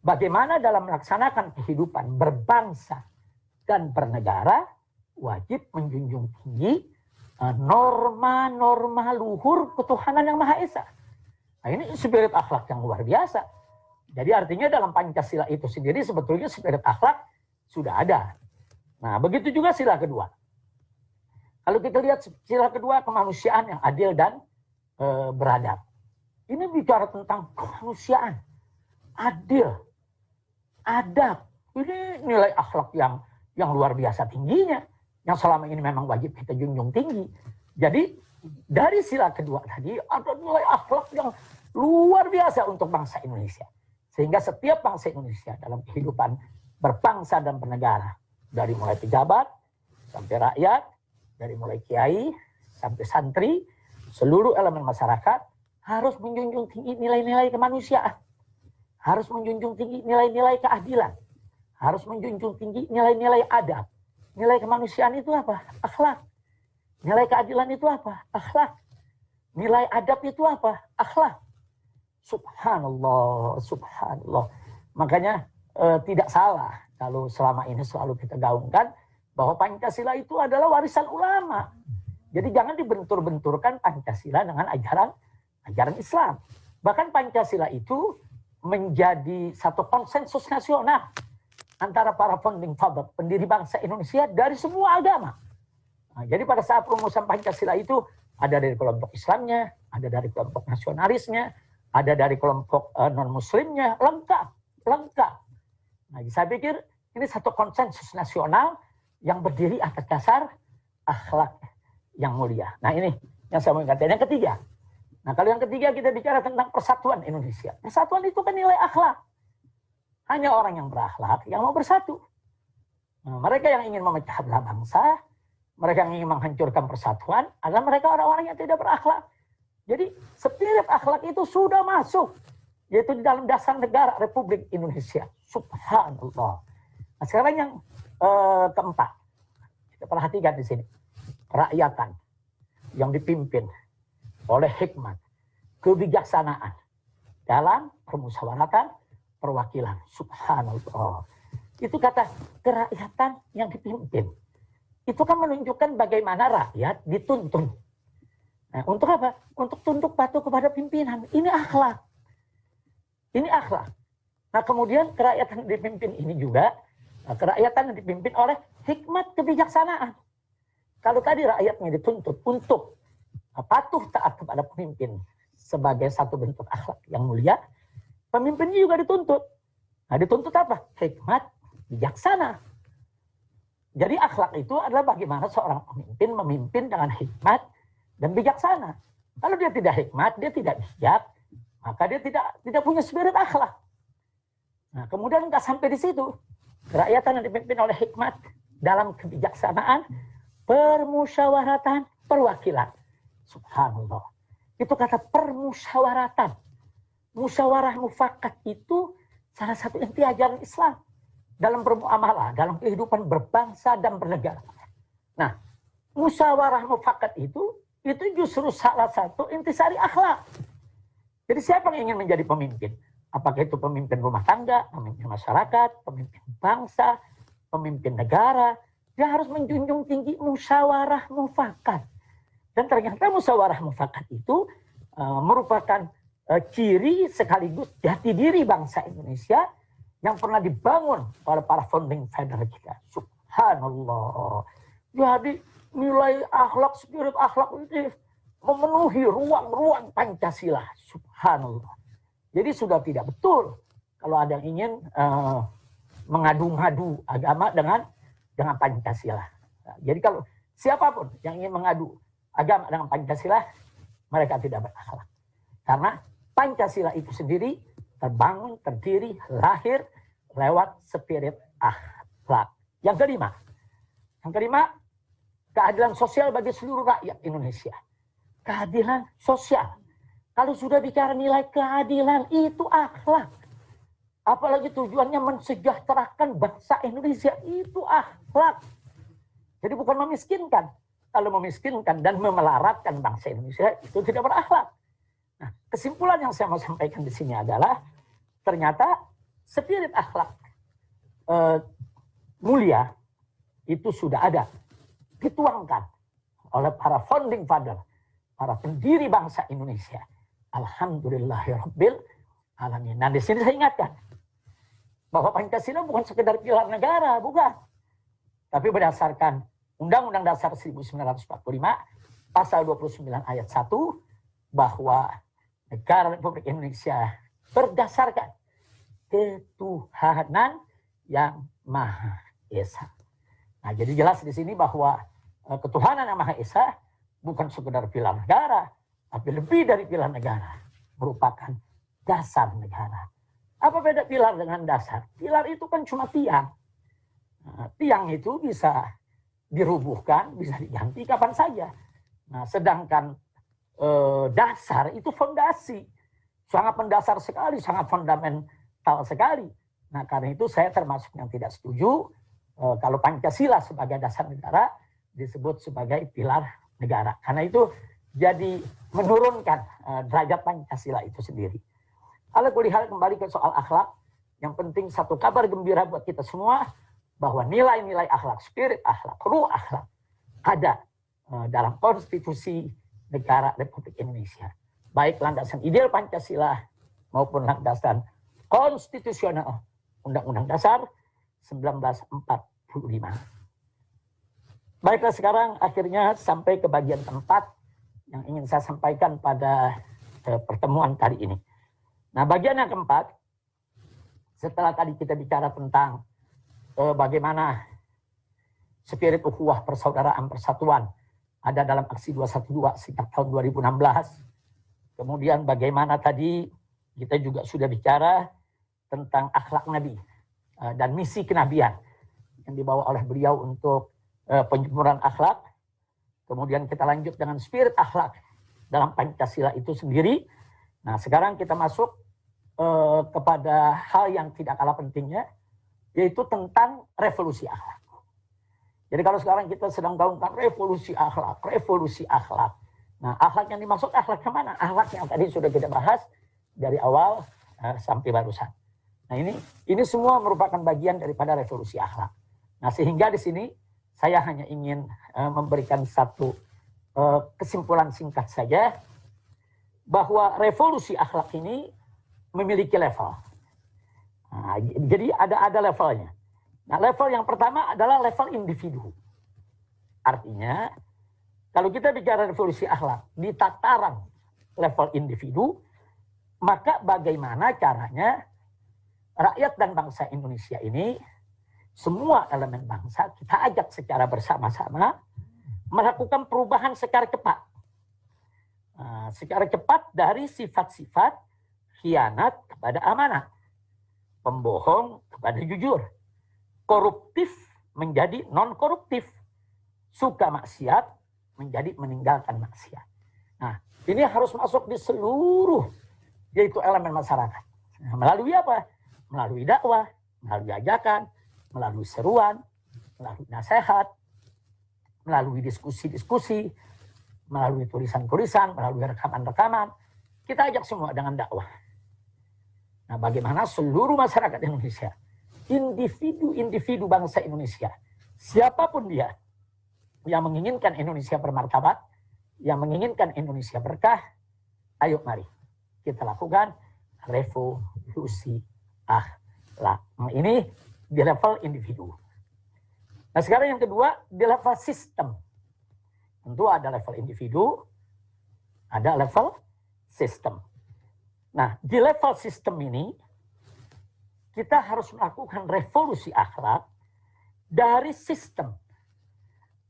bagaimana dalam melaksanakan kehidupan berbangsa dan bernegara wajib menjunjung tinggi norma-norma luhur ketuhanan yang Maha Esa. Nah, ini spirit akhlak yang luar biasa. Jadi artinya dalam Pancasila itu sendiri sebetulnya spirit akhlak sudah ada. Nah, begitu juga sila kedua. Kalau kita lihat sila kedua, kemanusiaan yang adil dan beradab. Ini bicara tentang kemanusiaan, adil, adab. Ini nilai akhlak yang luar biasa tingginya, yang selama ini memang wajib kita junjung tinggi. Jadi dari sila kedua tadi ada nilai akhlak yang luar biasa untuk bangsa Indonesia. Sehingga setiap bangsa Indonesia dalam kehidupan berbangsa dan bernegara, dari mulai pejabat sampai rakyat, dari mulai kiai sampai santri, seluruh elemen masyarakat harus menjunjung tinggi nilai-nilai kemanusiaan, harus menjunjung tinggi nilai-nilai keadilan, harus menjunjung tinggi nilai-nilai adab. Nilai kemanusiaan itu apa? Akhlak. Nilai keadilan itu apa? Akhlak. Nilai adab itu apa? Akhlak. Subhanallah, subhanallah. Makanya tidak salah kalau selama ini selalu kita gaungkan bahwa Pancasila itu adalah warisan ulama. Jadi jangan dibentur-benturkan Pancasila dengan ajaran Islam. Bahkan Pancasila itu menjadi satu konsensus nasional antara para founding father, pendiri bangsa Indonesia dari semua agama. Nah, jadi pada saat perumusan Pancasila itu ada dari kelompok Islamnya, ada dari kelompok nasionalisnya, ada dari kelompok non-muslimnya, lengkap. Nah, saya pikir ini satu konsensus nasional yang berdiri atas dasar akhlak yang mulia. Nah, ini yang saya mau ingatkan. Yang ketiga. Nah, kalau yang ketiga kita bicara tentang persatuan Indonesia. Persatuan itu kan nilai akhlak. Hanya orang yang berakhlak yang mau bersatu. Nah, mereka yang ingin memecah belah bangsa, mereka yang ingin menghancurkan persatuan, adalah mereka orang-orang yang tidak berakhlak. Jadi spirit akhlak itu sudah masuk, yaitu di dalam dasar negara Republik Indonesia. Subhanallah. Nah, sekarang yang keempat, kita perhatikan di sini, kerakyatan yang dipimpin oleh hikmat, kebijaksanaan dalam permusyawaratan perwakilan. Subhanallah. Itu kata kerakyatan yang dipimpin. Itu kan menunjukkan bagaimana rakyat dituntun. Nah, untuk apa? Untuk tunduk patuh kepada pimpinan. Ini akhlak. Ini akhlak. Nah, kemudian kerakyatan yang dipimpin ini juga, kerakyatan yang dipimpin oleh hikmat kebijaksanaan. Kalau tadi rakyatnya dituntut untuk patuh taat kepada pemimpin sebagai satu bentuk akhlak yang mulia, pemimpinnya juga dituntut. Nah, dituntut apa? Hikmat bijaksana. Jadi akhlak itu adalah bagaimana seorang pemimpin memimpin dengan hikmat dan bijaksana. Kalau dia tidak hikmat, dia tidak bijak, maka dia tidak punya spirit akhlak. Nah, kemudian nggak sampai di situ. Kerakyatan yang dipimpin oleh hikmat dalam kebijaksanaan, permusyawaratan perwakilan. Subhanallah. Itu kata permusyawaratan. musyawarah mufakat itu salah satu inti ajaran Islam dalam bermuamalah, dalam kehidupan berbangsa dan bernegara. Nah, musyawarah mufakat itu justru salah satu intisari akhlak. Jadi siapa yang ingin menjadi pemimpin? Apakah itu pemimpin rumah tangga, pemimpin masyarakat, pemimpin bangsa, pemimpin negara, dia harus menjunjung tinggi musyawarah mufakat. Dan ternyata musyawarah mufakat itu merupakan ciri sekaligus jati diri bangsa Indonesia yang pernah dibangun oleh para founding father kita. Subhanallah. Jadi nilai akhlak, spirit akhlak itu memenuhi ruang-ruang Pancasila. Subhanallah. Jadi sudah tidak betul kalau ada yang ingin mengadu-ngadu agama dengan Pancasila. Nah, jadi kalau siapapun yang ingin mengadu agama dengan Pancasila, mereka tidak berakhlak. Karena Pancasila itu sendiri terbangun, terdiri, lahir lewat spirit akhlak. Yang kelima, keadilan sosial bagi seluruh rakyat Indonesia. Keadilan sosial. Kalau sudah bicara nilai keadilan, itu akhlak. Apalagi tujuannya mensejahterakan bangsa Indonesia, itu akhlak. Jadi bukan memiskinkan. Kalau memiskinkan dan memelaratkan bangsa Indonesia, itu tidak berakhlak. Nah, kesimpulan yang saya mau sampaikan di sini adalah, ternyata spirit akhlak mulia itu sudah ada, dituangkan oleh para founding father, para pendiri bangsa Indonesia. Alhamdulillahirabbil alamin. Nah, di sini saya ingatkan bahwa Pancasila bukan sekedar pilar negara, bukan. Tapi berdasarkan Undang-Undang Dasar 1945 pasal 29 ayat 1 bahwa negara Republik Indonesia berdasarkan ketuhanan yang Maha Esa. Nah, jadi jelas di sini bahwa ketuhanan yang Maha Esa bukan sekedar pilar negara, tapi lebih dari pilar negara, merupakan dasar negara. Apa beda pilar dengan dasar? Pilar itu kan cuma tiang. Nah, tiang itu bisa dirubuhkan, bisa diganti kapan saja. Nah, sedangkan dasar itu fondasi. Sangat mendasar sekali, sangat fundamental sekali. Nah, karena itu saya termasuk yang tidak setuju kalau Pancasila sebagai dasar negara disebut sebagai pilar negara. Karena itu jadi menurunkan derajat Pancasila itu sendiri. Kalau kulihat kembali ke soal akhlak, yang penting satu kabar gembira buat kita semua, bahwa nilai-nilai akhlak, spirit akhlak, ruh akhlak ada dalam konstitusi negara Republik Indonesia. Baik landasan ideal Pancasila maupun landasan konstitusional Undang-Undang Dasar 1945. Baiklah, sekarang akhirnya sampai ke bagian keempat yang ingin saya sampaikan pada pertemuan kali ini. Nah, bagian yang keempat, setelah tadi kita bicara tentang bagaimana spirit ukhuwah persaudaraan persatuan ada dalam aksi 212 sejak tahun 2016. Kemudian bagaimana tadi kita juga sudah bicara tentang akhlak Nabi dan misi kenabian yang dibawa oleh beliau untuk penyempurnaan akhlak. Kemudian kita lanjut dengan spirit akhlak dalam Pancasila itu sendiri. Nah, sekarang kita masuk kepada hal yang tidak kalah pentingnya, yaitu tentang revolusi akhlak. Jadi kalau sekarang kita sedang gaungkan revolusi akhlak, revolusi akhlak. Nah, akhlak yang dimaksud akhlak yang mana? Akhlak yang tadi sudah kita bahas dari awal sampai barusan. Nah, ini semua merupakan bagian daripada revolusi akhlak. Nah, sehingga di sini saya hanya ingin memberikan satu kesimpulan singkat saja, bahwa revolusi akhlak ini memiliki level. Nah, jadi ada levelnya. Nah, level yang pertama adalah level individu. Artinya, kalau kita bicara revolusi akhlak di tataran level individu, maka bagaimana caranya rakyat dan bangsa Indonesia ini, semua elemen bangsa, kita ajak secara bersama-sama melakukan perubahan secara cepat. Secara cepat dari sifat-sifat khianat kepada amanah, pembohong kepada jujur, koruptif menjadi non-koruptif, suka maksiat menjadi meninggalkan maksiat. Nah, ini harus masuk di seluruh yaitu elemen masyarakat. Nah, melalui apa? Melalui dakwah, melalui ajakan, melalui seruan, melalui nasihat, melalui diskusi-diskusi, melalui tulisan-tulisan, melalui rekaman-rekaman. Kita ajak semua dengan dakwah. Nah, bagaimana seluruh masyarakat Indonesia, individu-individu bangsa Indonesia, siapapun dia, yang menginginkan Indonesia bermartabat, yang menginginkan Indonesia berkah, ayo mari kita lakukan revolusi akhlak. Nah, ini di level individu. Nah, sekarang yang kedua di level sistem. Tentu ada level individu, ada level sistem. Nah, di level sistem ini kita harus melakukan revolusi akhlak dari sistem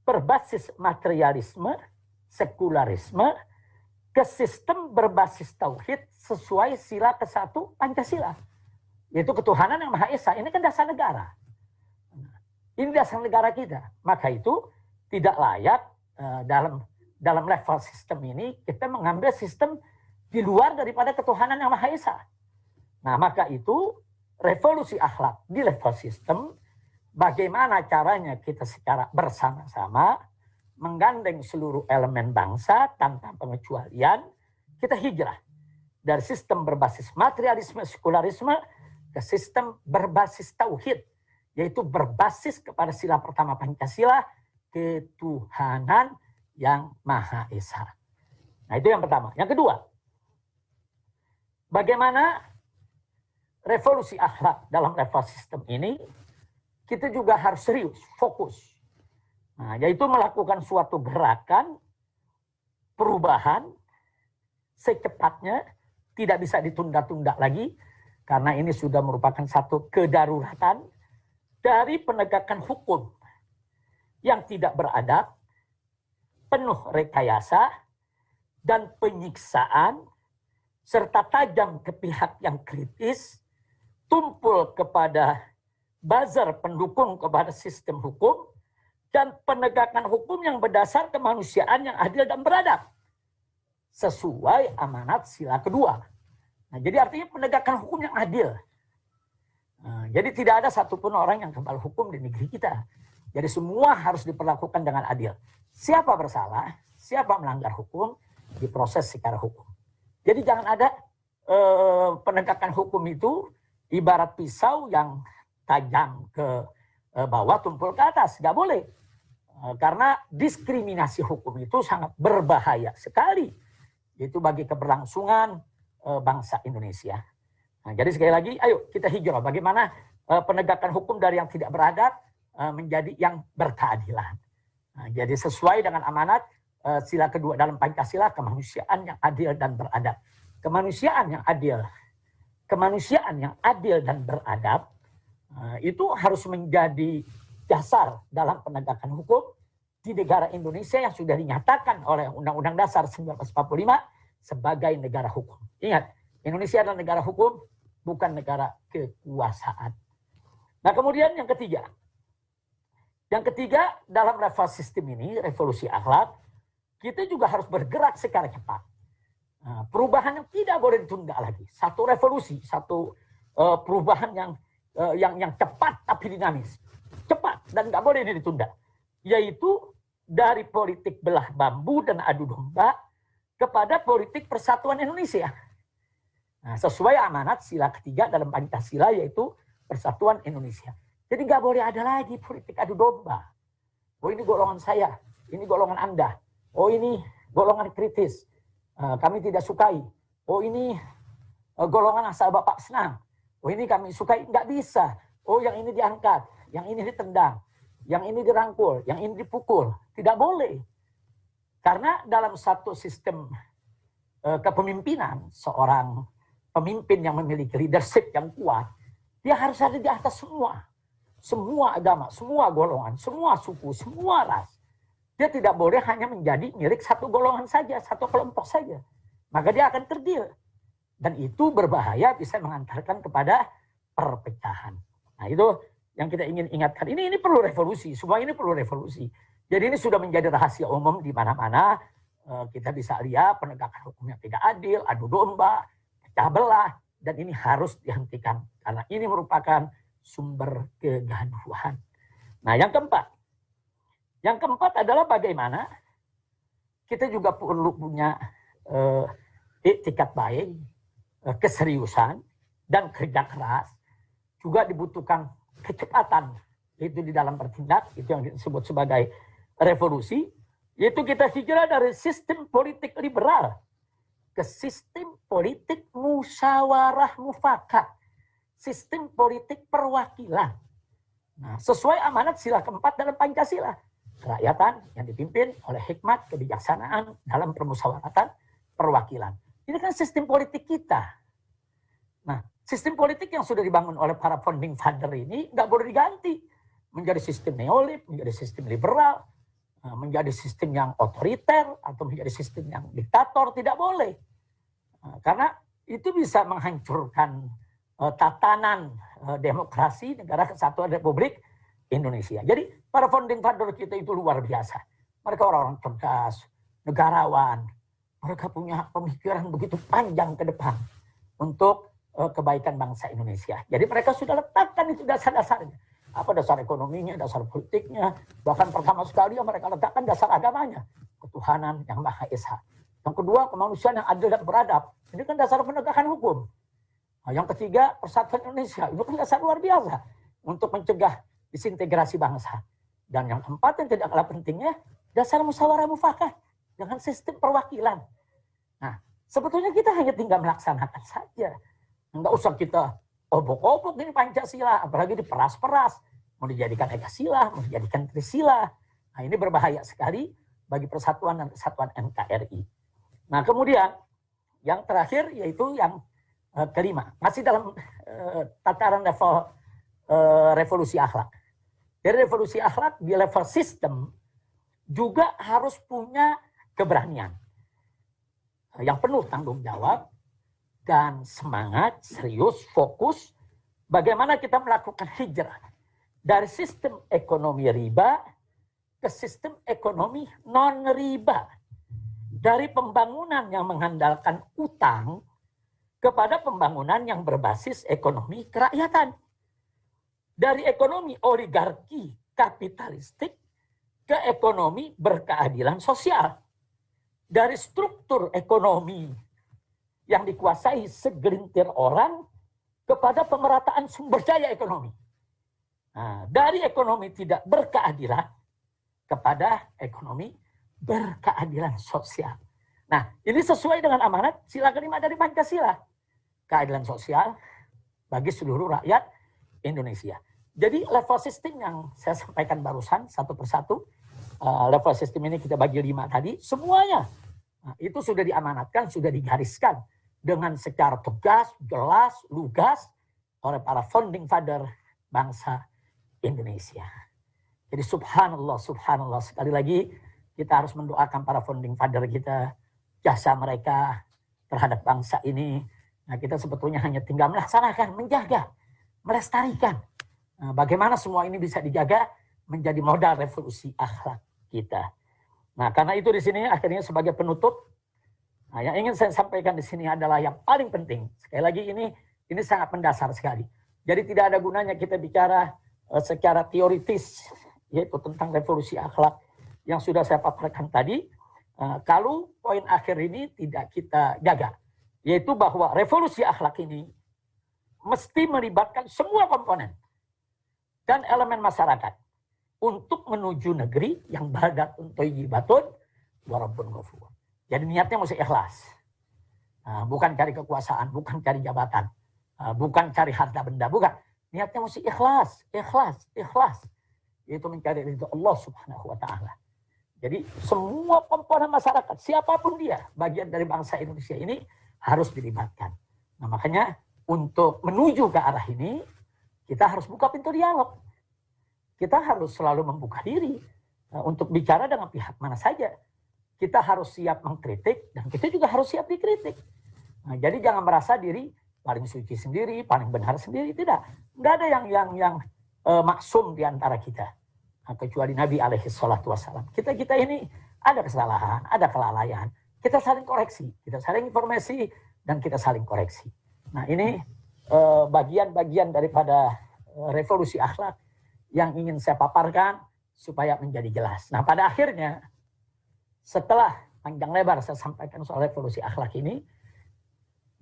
berbasis materialisme, sekularisme, ke sistem berbasis tauhid sesuai sila ke-1 Pancasila. Yaitu ketuhanan yang Maha Esa. Ini kan dasar negara. Ini dasar negara kita. Maka itu tidak layak dalam level sistem ini kita mengambil sistem di luar daripada ketuhanan yang Maha Esa. Nah, maka itu revolusi akhlak di level sistem, bagaimana caranya kita secara bersama-sama menggandeng seluruh elemen bangsa tanpa pengecualian, kita hijrah dari sistem berbasis materialisme, sekularisme ke sistem berbasis tauhid, yaitu berbasis kepada sila pertama Pancasila, ketuhanan yang Maha Esa. Nah, itu yang pertama. Yang kedua, bagaimana revolusi akhlak dalam level sistem ini, kita juga harus serius, fokus. Nah, yaitu melakukan suatu gerakan perubahan secepatnya, tidak bisa ditunda-tunda lagi, karena ini sudah merupakan satu kedaruratan dari penegakan hukum yang tidak beradab, penuh rekayasa, dan penyiksaan, serta tajam ke pihak yang kritis, tumpul kepada buzzer pendukung kepada sistem hukum, dan penegakan hukum yang berdasar kemanusiaan yang adil dan beradab sesuai amanat sila kedua. Nah, jadi artinya penegakan hukum yang adil. Nah, jadi tidak ada satupun orang yang kebal hukum di negeri kita. Jadi semua harus diperlakukan dengan adil. Siapa bersalah, siapa melanggar hukum, diproses secara hukum. Jadi jangan ada penegakan hukum itu ibarat pisau yang tajam ke bawah, tumpul ke atas. Nggak boleh. Karena diskriminasi hukum itu sangat berbahaya sekali. Itu bagi keberlangsungan bangsa Indonesia. Nah, jadi sekali lagi, ayo kita hijrah. Bagaimana penegakan hukum dari yang tidak beradab menjadi yang berkeadilan. Nah, jadi sesuai dengan amanat sila kedua dalam Pancasila, kemanusiaan yang adil dan beradab. Kemanusiaan yang adil. Kemanusiaan yang adil dan beradab itu harus menjadi dasar dalam penegakan hukum di negara Indonesia yang sudah dinyatakan oleh Undang-Undang Dasar 1945 sebagai negara hukum. Ingat, Indonesia adalah negara hukum, bukan negara kekuasaan. Nah, kemudian yang ketiga. Yang ketiga, dalam level sistem ini, revolusi akhlak, kita juga harus bergerak secara cepat. Nah, perubahan yang tidak boleh ditunda lagi. Satu revolusi, satu perubahan yang cepat tapi dinamis. Cepat dan nggak boleh ini ditunda. Yaitu dari politik belah bambu dan adu domba kepada politik persatuan Indonesia. Nah, sesuai amanat sila ketiga dalam Pancasila, yaitu persatuan Indonesia. Jadi nggak boleh ada lagi politik adu domba. Oh, ini golongan saya, ini golongan Anda. Oh, ini golongan kritis, kami tidak sukai. Oh, ini golongan asal Bapak senang. Oh, ini kami sukai. Nggak bisa. Oh, yang ini diangkat, yang ini ditendang, yang ini dirangkul, yang ini dipukul. Tidak boleh. Karena dalam satu sistem kepemimpinan, seorang pemimpin yang memiliki leadership yang kuat, dia harus ada di atas semua. Semua agama, semua golongan, semua suku, semua ras. Dia tidak boleh hanya menjadi milik satu golongan saja, satu kelompok saja. Maka dia akan terdil. Dan itu berbahaya, bisa mengantarkan kepada perpecahan. Nah, itu yang kita ingin ingatkan. Ini perlu revolusi, semua ini perlu revolusi. Jadi ini sudah menjadi rahasia umum di mana-mana. Kita bisa lihat penegakan hukum yang tidak adil, adu domba, pecah belah, dan ini harus dihentikan karena ini merupakan sumber kegaduhan. Nah, yang keempat adalah bagaimana kita juga perlu punya itikat baik, keseriusan, dan kerja keras. Juga dibutuhkan kecepatan, itu di dalam bertindak, itu yang disebut sebagai revolusi, yaitu kita hijrah dari sistem politik liberal ke sistem politik musyawarah mufakat, sistem politik perwakilan. Nah, sesuai amanat sila keempat dalam Pancasila, kerakyatan yang dipimpin oleh hikmat kebijaksanaan dalam permusyawaratan perwakilan. Ini kan sistem politik kita. Nah, sistem politik yang sudah dibangun oleh para founding father ini nggak boleh diganti menjadi sistem neolib, menjadi sistem liberal, menjadi sistem yang otoriter atau menjadi sistem yang diktator. Tidak boleh. Karena itu bisa menghancurkan tatanan demokrasi Negara Kesatuan Republik Indonesia. Jadi para founding father kita itu luar biasa. Mereka orang-orang cerdas, negarawan. Mereka punya pemikiran begitu panjang ke depan untuk kebaikan bangsa Indonesia. Jadi mereka sudah letakkan itu dasar-dasarnya. Apa dasar ekonominya, dasar politiknya. Bahkan pertama sekali mereka letakkan dasar agamanya. Ketuhanan yang Maha Esa. Yang kedua, kemanusiaan yang adil dan beradab. Ini kan dasar penegakan hukum. Nah, yang ketiga, persatuan Indonesia. Itu kan dasar luar biasa untuk mencegah disintegrasi bangsa. Dan yang keempat yang tidak kalah pentingnya, dasar musyawarah mufakat dengan sistem perwakilan. Nah, sebetulnya kita hanya tinggal melaksanakan saja. Enggak usah kita obok-obok ini Pancasila, apalagi diperas-peras. Mau dijadikan Ekasila, mau dijadikan Trisila. Nah, ini berbahaya sekali bagi persatuan dan kesatuan NKRI. Nah, kemudian yang terakhir yaitu yang kelima, masih dalam tataran level revolusi akhlak. Dari revolusi akhlak di level sistem juga harus punya keberanian yang penuh tanggung jawab dan semangat, serius, fokus bagaimana kita melakukan hijrah dari sistem ekonomi riba ke sistem ekonomi non riba. Dari pembangunan yang mengandalkan utang kepada pembangunan yang berbasis ekonomi kerakyatan. Dari ekonomi oligarki kapitalistik ke ekonomi berkeadilan sosial. Dari struktur ekonomi yang dikuasai segelintir orang kepada pemerataan sumber daya ekonomi. Nah, dari ekonomi tidak berkeadilan kepada ekonomi berkeadilan sosial. Nah, ini sesuai dengan amanat sila kelima dari Pancasila. Keadilan sosial bagi seluruh rakyat Indonesia. Jadi level sistem yang saya sampaikan barusan satu persatu, level sistem ini kita bagi 5 tadi, semuanya itu sudah diamanatkan, sudah digariskan dengan secara tegas, jelas, lugas oleh para founding father bangsa Indonesia. Jadi subhanallah, subhanallah, sekali lagi kita harus mendoakan para founding father kita, jasa mereka terhadap bangsa ini. Nah, kita sebetulnya hanya tinggal melaksanakan, menjaga, melestarikan. Nah, bagaimana semua ini bisa dijaga menjadi modal revolusi akhlak kita. Nah, karena itu di sini akhirnya sebagai penutup, nah, yang ingin saya sampaikan di sini adalah yang paling penting. Sekali lagi ini sangat mendasar sekali. Jadi tidak ada gunanya kita bicara secara teoritis, yaitu tentang revolusi akhlak yang sudah saya paparkan tadi, kalau poin akhir ini tidak kita jaga, yaitu bahwa revolusi akhlak ini mesti melibatkan semua komponen dan elemen masyarakat untuk menuju negeri yang baldatun thayyibatun wa rabbun ghafur. Jadi niatnya mesti ikhlas, bukan cari kekuasaan, bukan cari jabatan, bukan cari harta benda, bukan. Niatnya mesti ikhlas, yaitu mencari ridho Allah Subhanahu wa Ta'ala. Jadi semua komponen masyarakat, siapapun dia, bagian dari bangsa Indonesia ini harus dilibatkan. Nah, makanya untuk menuju ke arah ini, kita harus buka pintu dialog. Kita harus selalu membuka diri untuk bicara dengan pihak mana saja. Kita harus siap mengkritik dan kita juga harus siap dikritik. Nah, jadi jangan merasa diri paling suci sendiri, paling benar sendiri, tidak. Nggak ada yang maksum di antara kita. Kecuali Nabi alaihi salatu wassalam. Kita ini ada kesalahan, ada kelalaian. Kita saling koreksi, kita saling informasi dan kita saling koreksi. Nah ini bagian-bagian daripada revolusi akhlak yang ingin saya paparkan supaya menjadi jelas. Nah pada akhirnya setelah panjang lebar saya sampaikan soal revolusi akhlak ini,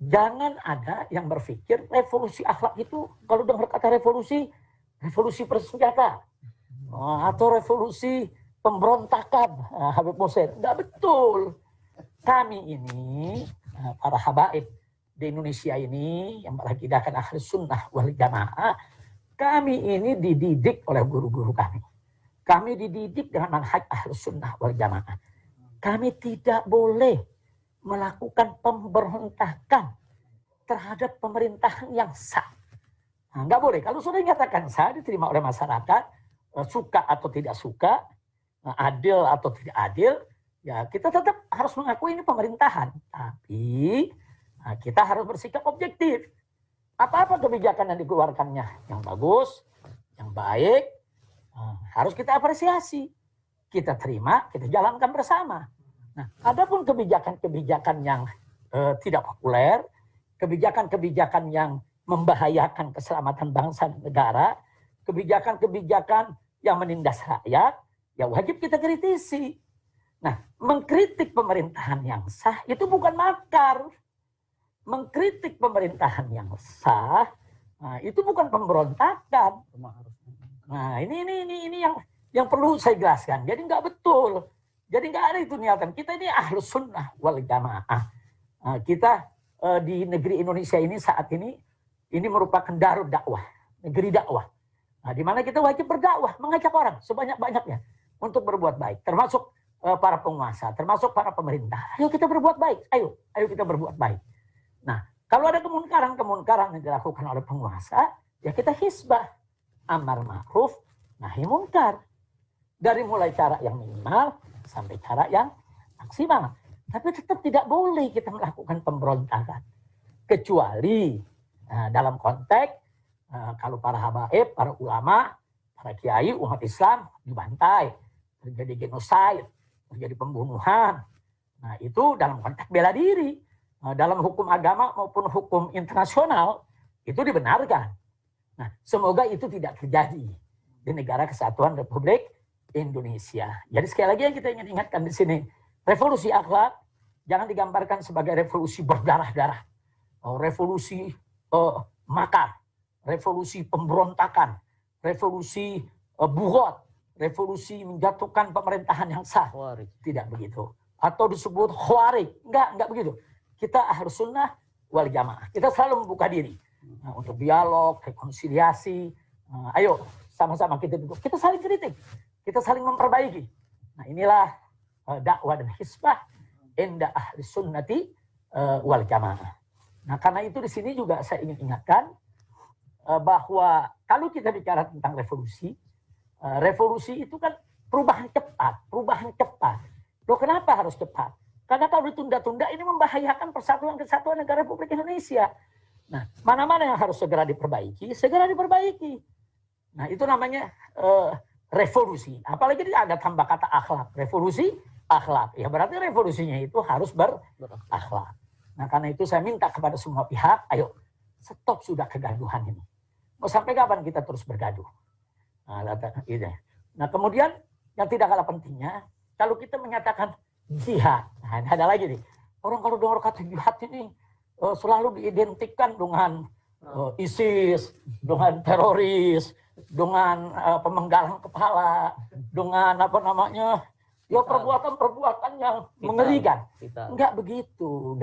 jangan ada yang berpikir revolusi akhlak itu kalau dengar kata revolusi, revolusi bersenjata atau revolusi pemberontakan Habib Moser. Enggak betul. Kami ini para habaib di Indonesia ini yang berakidakan Ahlus Sunnah wal Jamaah, kami ini dididik oleh guru-guru kami. Kami dididik dengan manhaj Ahlus Sunnah wal Jamaah. Kami tidak boleh melakukan pemberontakan terhadap pemerintahan yang sah. Nah, nggak boleh. Kalau sudah dinyatakan sah, diterima oleh masyarakat, suka atau tidak suka, adil atau tidak adil, ya kita tetap harus mengakui ini pemerintahan. Tapi kita harus bersikap objektif. Apa-apa kebijakan yang dikeluarkannya yang bagus, yang baik, harus kita apresiasi. Kita terima, kita jalankan bersama. Nah, adapun kebijakan-kebijakan yang tidak populer, kebijakan-kebijakan yang membahayakan keselamatan bangsa dan negara, kebijakan-kebijakan yang menindas rakyat, ya wajib kita kritisi. Nah, mengkritik pemerintahan yang sah itu bukan makar. Mengkritik pemerintahan yang sah, itu bukan pemberontakan. Nah, ini yang perlu saya jelaskan. Jadi nggak betul. Jadi nggak ada itu niatan. Kita ini Ahlus Sunnah wal Jamaah. Kita di negeri Indonesia ini saat ini merupakan darul dakwah, negeri dakwah. Nah, di mana kita wajib berdakwah, mengajak orang sebanyak-banyaknya untuk berbuat baik, termasuk para penguasa, termasuk para pemerintah. Ayo kita berbuat baik, ayo kita berbuat baik. Nah, kalau ada kemungkaran yang dilakukan oleh penguasa, ya kita hisbah, amar ma'ruf, nahi munkar. Dari mulai cara yang minimal sampai cara yang maksimal. Tapi tetap tidak boleh kita melakukan pemberontakan. Kecuali dalam konteks kalau para habaib, para ulama, para kiai, umat Islam dibantai, terjadi genosid, terjadi pembunuhan. Nah itu dalam konteks bela diri. Dalam hukum agama maupun hukum internasional itu dibenarkan. Nah semoga itu tidak terjadi di negara kesatuan Republik Indonesia. Jadi sekali lagi yang kita ingin ingatkan di sini, revolusi akhlak jangan digambarkan sebagai revolusi berdarah-darah, revolusi makar, revolusi pemberontakan, revolusi buhot, revolusi menjatuhkan pemerintahan yang sah. Tidak begitu. Atau disebut khawarij. Enggak begitu. Kita Ahlus Sunnah wal Jamaah. Kita selalu membuka diri untuk dialog, rekonsiliasi. Ayo sama-sama kita duduk. Kita saling kritik. Kita saling memperbaiki. Nah inilah dakwah dan hisbah inda ahli sunnati wal jamaah. Nah karena itu di sini juga saya ingin ingatkan bahwa kalau kita bicara tentang revolusi, revolusi itu kan perubahan cepat. Loh kenapa harus cepat? Karena kalau ditunda-tunda ini membahayakan persatuan kesatuan negara Republik Indonesia. Nah mana-mana yang harus segera diperbaiki. Nah itu namanya revolusi. Apalagi ada tambah kata akhlak. Revolusi akhlak. Ya berarti revolusinya itu harus berakhlak. Nah karena itu saya minta kepada semua pihak, ayo stop sudah kegaduhan ini. Mau sampai kapan kita terus bergaduh? Nah kemudian yang tidak kalah pentingnya, kalau kita menyatakan jihad. Nah ini ada lagi nih. Orang kalau dengar kata jihad ini selalu diidentikan dengan ISIS, dengan teroris, dengan pemenggalan kepala, dengan perbuatan-perbuatan yang mengerikan. Enggak begitu.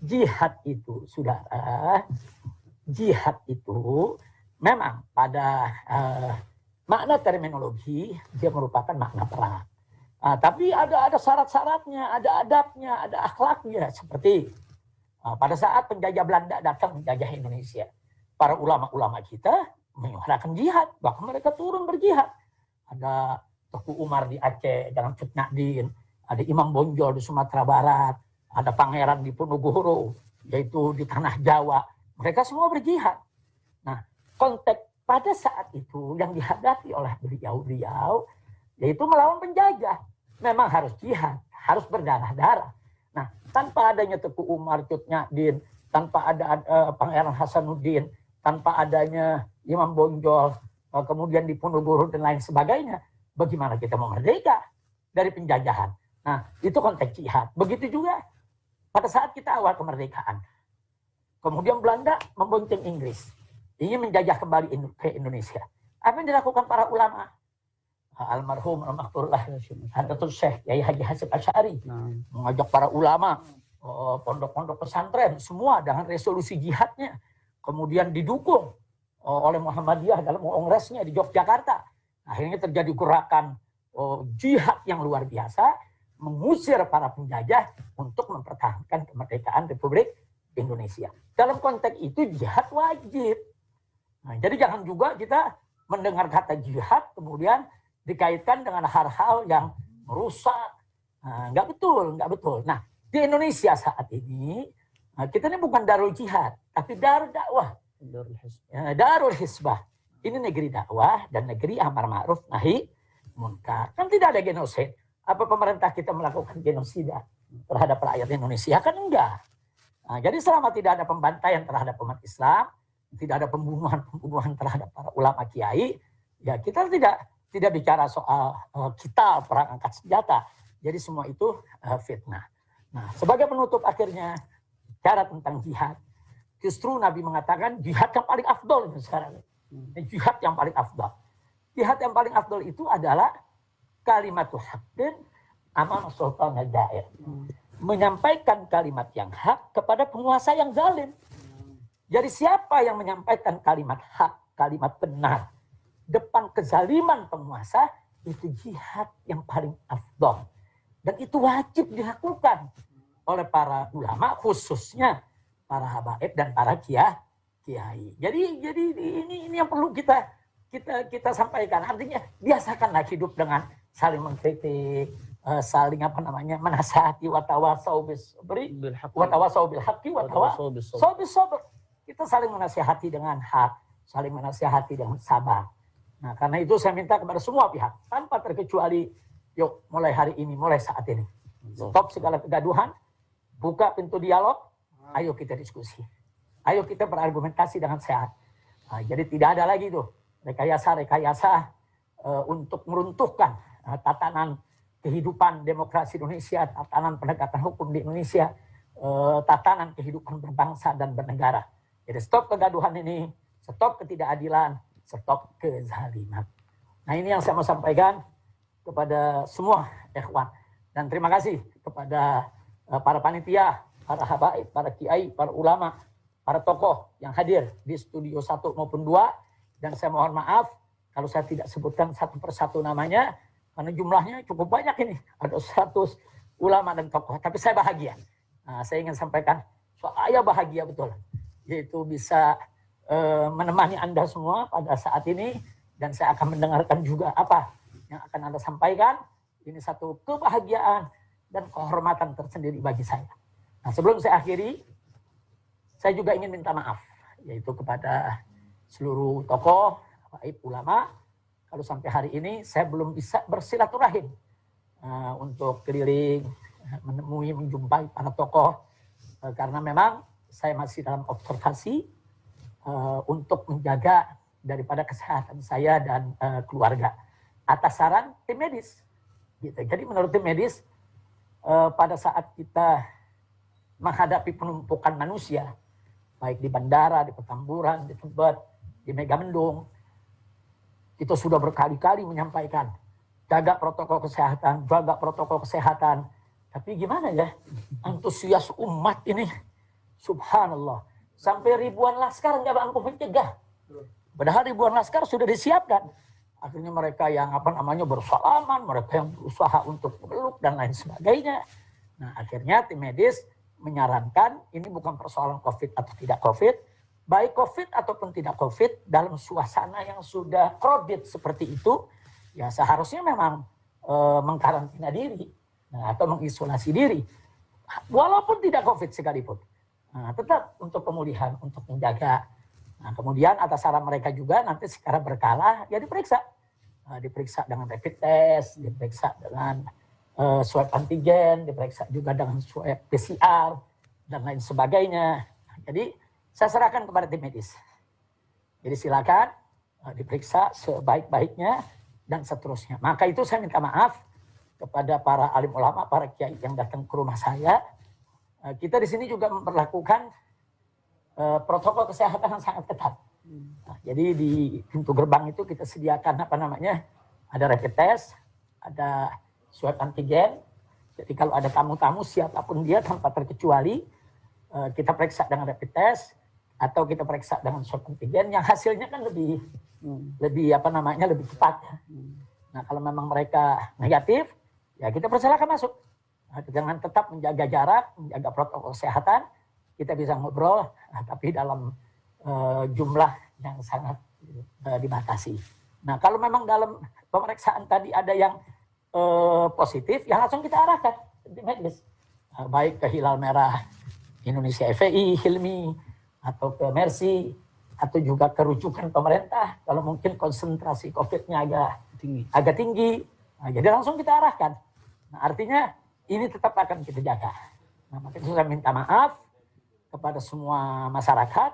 Jihad itu, saudara, jihad itu memang pada makna terminologi dia merupakan makna perang. Tapi ada syarat-syaratnya, ada adabnya, ada akhlaknya. Seperti pada saat penjajah Belanda datang menjajah Indonesia, para ulama-ulama kita menyuarakan jihad, bahkan mereka turun berjihad. Ada Teku Umar di Aceh, Jalan Cut Na'din, ada Imam Bonjol di Sumatera Barat, ada Pangeran di Ponorogo, yaitu di Tanah Jawa. Mereka semua berjihad. Nah, konteks pada saat itu yang dihadapi oleh beliau-beliau, yaitu melawan penjajah. Memang harus jihad, harus berdarah-darah. Nah, tanpa adanya Teku Umar, Cut Nyak, tanpa ada Pangeran Hasanuddin, tanpa adanya Imam Bonjol, kemudian Diponegoro dan lain sebagainya, bagaimana kita mau merdeka dari penjajahan? Nah, itu konteks jihad. Begitu juga pada saat kita awal kemerdekaan. Kemudian Belanda membonceng Inggris, ingin menjajah kembali ke Indonesia. Apa yang dilakukan para ulama? Almarhum Al-Makturlah Hadratul Syekh Yai Haji Hasyim Asy'ari mengajak para ulama, pondok-pondok pesantren semua dengan resolusi jihadnya, kemudian didukung oleh Muhammadiyah dalam kongresnya di Yogyakarta. Akhirnya terjadi gerakan jihad yang luar biasa, mengusir para penjajah untuk mempertahankan kemerdekaan Republik Indonesia. Dalam konteks itu jihad wajib. Nah, jadi jangan juga kita mendengar kata jihad kemudian dikaitkan dengan hal-hal yang merusak. Nggak betul. Nah, di Indonesia saat ini, kita ini bukan darul jihad, tapi darul dakwah. Darul hisbah. Ini negeri dakwah dan negeri amar ma'ruf nahi munkar. Kan tidak ada genosid. Apa pemerintah kita melakukan genosida terhadap rakyat Indonesia? Kan enggak. Nah, jadi selama tidak ada pembantaian terhadap umat Islam, tidak ada pembunuhan terhadap para ulama kiai, ya kita tidak bicara soal kita perang angkat senjata. Jadi semua itu fitnah. Nah, sebagai penutup akhirnya bicara tentang jihad. Justru Nabi mengatakan jihad yang paling afdol sekarang. Jihad yang paling afdol. Jihad yang paling afdol itu adalah kalimatul haqqin amama sultan al-ja'ir. Menyampaikan kalimat yang hak kepada penguasa yang zalim. Jadi siapa yang menyampaikan kalimat hak, kalimat benar depan kezaliman penguasa, itu jihad yang paling afdol. Dan itu wajib dilakukan oleh para ulama, khususnya para habaib dan para kiai. Jadi ini yang perlu kita sampaikan. Artinya biasakanlah hidup dengan saling mengkritik, saling menasihati, watawasau bil haqqi watawasau bis sabr. Kita saling menasihati dengan hak, saling menasihati dengan sabar. Nah, karena itu saya minta kepada semua pihak, tanpa terkecuali, yuk mulai hari ini, mulai saat ini. Stop segala kegaduhan, buka pintu dialog, ayo kita diskusi. Ayo kita berargumentasi dengan sehat. Nah, jadi tidak ada lagi tuh rekayasa untuk meruntuhkan tatanan kehidupan demokrasi Indonesia, tatanan penegakan hukum di Indonesia, tatanan kehidupan berbangsa dan bernegara. Jadi stop kegaduhan ini, stop ketidakadilan, stop kezaliman. Nah, ini yang saya mau sampaikan kepada semua ikhwan. Dan terima kasih kepada para panitia, para habaib, para kiai, para ulama, para tokoh yang hadir di studio 1 maupun 2. Dan saya mohon maaf kalau saya tidak sebutkan satu persatu namanya, karena jumlahnya cukup banyak ini. Ada 100 ulama dan tokoh. Tapi saya bahagia. Nah, saya ingin sampaikan, saya bahagia betul. Yaitu bisa menemani Anda semua pada saat ini, dan saya akan mendengarkan juga apa yang akan Anda sampaikan. Ini satu kebahagiaan dan kehormatan tersendiri bagi saya. Nah, sebelum saya akhiri, saya juga ingin minta maaf, yaitu kepada seluruh tokoh, habaib, ulama, kalau sampai hari ini saya belum bisa bersilaturahim untuk keliling, menemui, menjumpai para tokoh, karena memang saya masih dalam observasi untuk menjaga daripada kesehatan saya dan keluarga atas saran tim medis. Gitu. Jadi menurut tim medis, pada saat kita menghadapi penumpukan manusia, baik di bandara, di Petamburan, di Tebet, di Megamendung, kita sudah berkali-kali menyampaikan jaga protokol kesehatan. Tapi gimana ya, antusias umat ini, subhanallah, sampai ribuan laskar nggak mampu mencegah. Padahal ribuan laskar sudah disiapkan. Akhirnya mereka yang bersalaman, mereka yang berusaha untuk meluk dan lain sebagainya. Nah, akhirnya tim medis menyarankan ini bukan persoalan COVID atau tidak COVID, baik COVID ataupun tidak COVID, dalam suasana yang sudah crowded seperti itu, ya seharusnya memang mengkarantina diri atau mengisolasi diri, walaupun tidak COVID sekalipun. Nah, tetap untuk pemulihan, untuk menjaga. Nah, kemudian atas saran mereka juga nanti secara berkala ya diperiksa dengan rapid test, diperiksa dengan swab antigen, diperiksa juga dengan swab PCR, dan lain sebagainya. Jadi saya serahkan kepada tim medis. Jadi silakan diperiksa sebaik-baiknya dan seterusnya. Maka itu saya minta maaf kepada para alim ulama, para kiai yang datang ke rumah saya. Kita di sini juga memperlakukan protokol kesehatan yang sangat ketat. Nah, jadi di pintu gerbang itu kita sediakan ada rapid test, ada swab antigen. Jadi kalau ada tamu-tamu siapapun dia tanpa terkecuali, kita periksa dengan rapid test atau kita periksa dengan swab antigen yang hasilnya kan lebih cepat. Nah, kalau memang mereka negatif, ya kita persilakan masuk. Dengan tetap menjaga jarak, menjaga protokol kesehatan, kita bisa ngobrol, tapi dalam jumlah yang sangat dibatasi. Nah, kalau memang dalam pemeriksaan tadi ada yang positif, ya langsung kita arahkan ke medis. Baik ke Hilal Merah Indonesia FPI, Hilmi, atau ke Mercy, atau juga ke rujukan pemerintah. Kalau mungkin konsentrasi COVID-nya agak tinggi, nah, jadi langsung kita arahkan. Nah, artinya ini tetap akan kita jaga. Nah, makanya saya minta maaf kepada semua masyarakat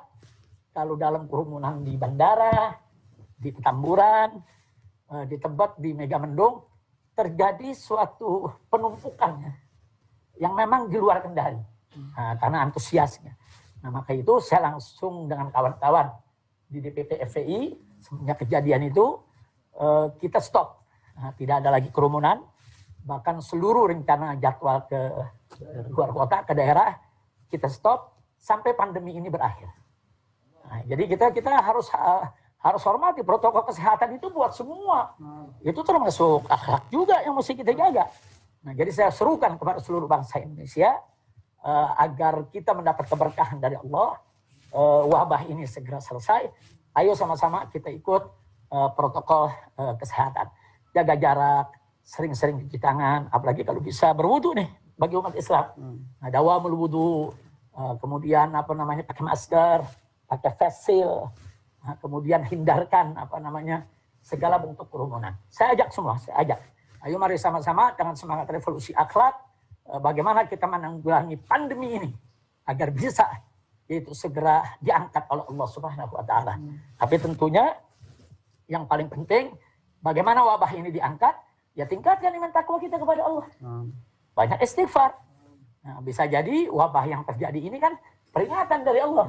kalau dalam kerumunan di bandara, di Petamburan, di Tebet, di Megamendung terjadi suatu penumpukan yang memang di luar kendali karena antusiasnya. Nah, maka itu saya langsung dengan kawan-kawan di DPP FPI semenjak kejadian itu kita stop. Nah, tidak ada lagi kerumunan, bahkan seluruh rencana jadwal ke luar kota, ke daerah kita stop sampai pandemi ini berakhir. Nah, jadi kita harus hormati protokol kesehatan itu buat semua. Itu termasuk akhlak juga yang mesti kita jaga. Nah, jadi saya serukan kepada seluruh bangsa Indonesia agar kita mendapat keberkahan dari Allah, wabah ini segera selesai. Ayo sama-sama kita ikut protokol kesehatan. Jaga jarak, sering-sering cuci tangan, apalagi kalau bisa berwudu nih bagi umat Islam. Nah, dawamul wudu, kemudian pakai masker, pakai face shield, kemudian hindarkan segala bentuk kerumunan. Saya ajak semua, ayo mari sama-sama dengan semangat revolusi akhlak, bagaimana kita menanggulangi pandemi ini agar bisa yaitu segera diangkat oleh Allah Subhanahu wa taala. Tapi tentunya yang paling penting bagaimana wabah ini diangkat, ya tingkatkan iman takwa kita kepada Allah. Banyak istighfar. Nah, bisa jadi wabah yang terjadi ini kan peringatan dari Allah.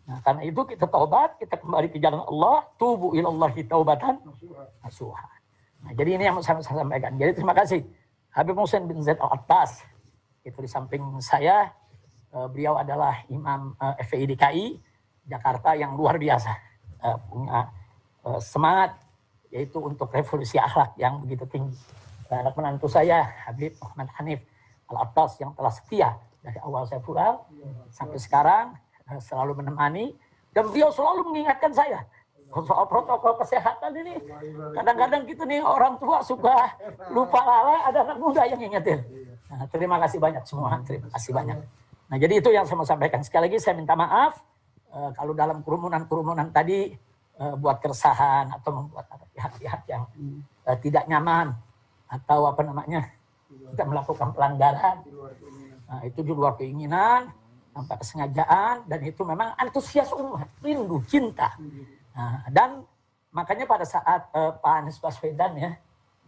Nah, karena itu kita taubat, kita kembali ke jalan Allah, tubu ilallahi taubatan nasuha. Nah, jadi ini yang saya sampaikan. Jadi terima kasih Habib Muhsin bin Zaid Al-Attas. Itu di samping saya, beliau adalah Imam FPI DKI Jakarta yang luar biasa. Punya semangat yaitu untuk revolusi akhlak yang begitu tinggi. Anak menantu saya Habib Muhammad Hanif Al-Attas yang telah setia dari awal saya pulang sampai sekarang selalu menemani, dan beliau selalu mengingatkan saya soal protokol kesehatan ini. Kadang-kadang gitu nih orang tua suka lupa lala, ada anak muda yang ingetin. Nah, terima kasih banyak semua, terima kasih banyak. Nah, jadi itu yang saya mau sampaikan. Sekali lagi saya minta maaf kalau dalam kerumunan tadi buat keresahan atau membuat pihak-pihak yang tidak nyaman atau kita melakukan pelanggaran. Nah, itu di luar keinginan, tanpa kesengajaan, dan itu memang antusias umat, rindu, cinta. Nah, dan makanya pada saat Pak Anies Baswedan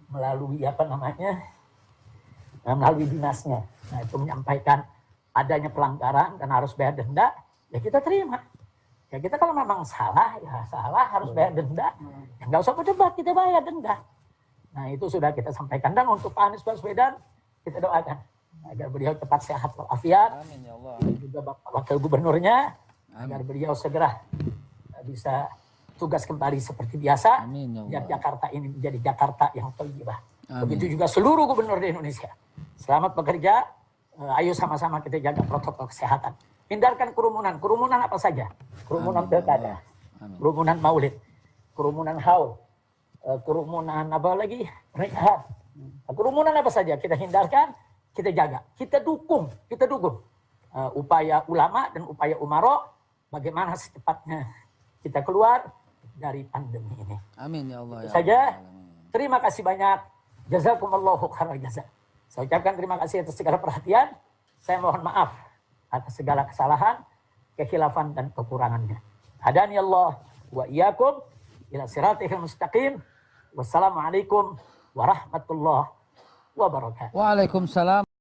melalui melalui dinasnya, nah itu menyampaikan adanya pelanggaran dan harus bayar denda, ya kita terima. Ya kita kalau memang salah, ya salah harus bayar denda. Ya nggak usah berdebat, kita bayar denda. Nah itu sudah kita sampaikan, dan untuk Pak Anies Baswedan kita doakan agar beliau cepat sehat walafiat. Amin ya Allah. Dan juga Bapak Wakil Gubernurnya agar beliau segera bisa tugas kembali seperti biasa. Amin ya Allah. Biar Jakarta ini menjadi Jakarta yang thayyibah. Begitu juga seluruh gubernur di Indonesia. Selamat bekerja. Ayo sama-sama kita jaga protokol kesehatan. Hindarkan kerumunan. Kerumunan apa saja? Kerumunan pilkada, kerumunan maulid, kerumunan haul, kerumunan apa lagi? Rehat. Kerumunan apa saja kita hindarkan, kita jaga, kita dukung upaya ulama dan upaya umaro bagaimana secepatnya kita keluar dari pandemi ini. Amin ya Allah. Ya saja. Terima kasih banyak. Jazakumullahu khairan jazaa. Saya ucapkan terima kasih atas segala perhatian. Saya mohon maaf atas segala kesalahan, kekhilafan dan kekurangannya. Hadani Allah wa iyyakum ila siratal mustaqim. Wassalamualaikum warahmatullahi wabarakatuh. Waalaikumsalam.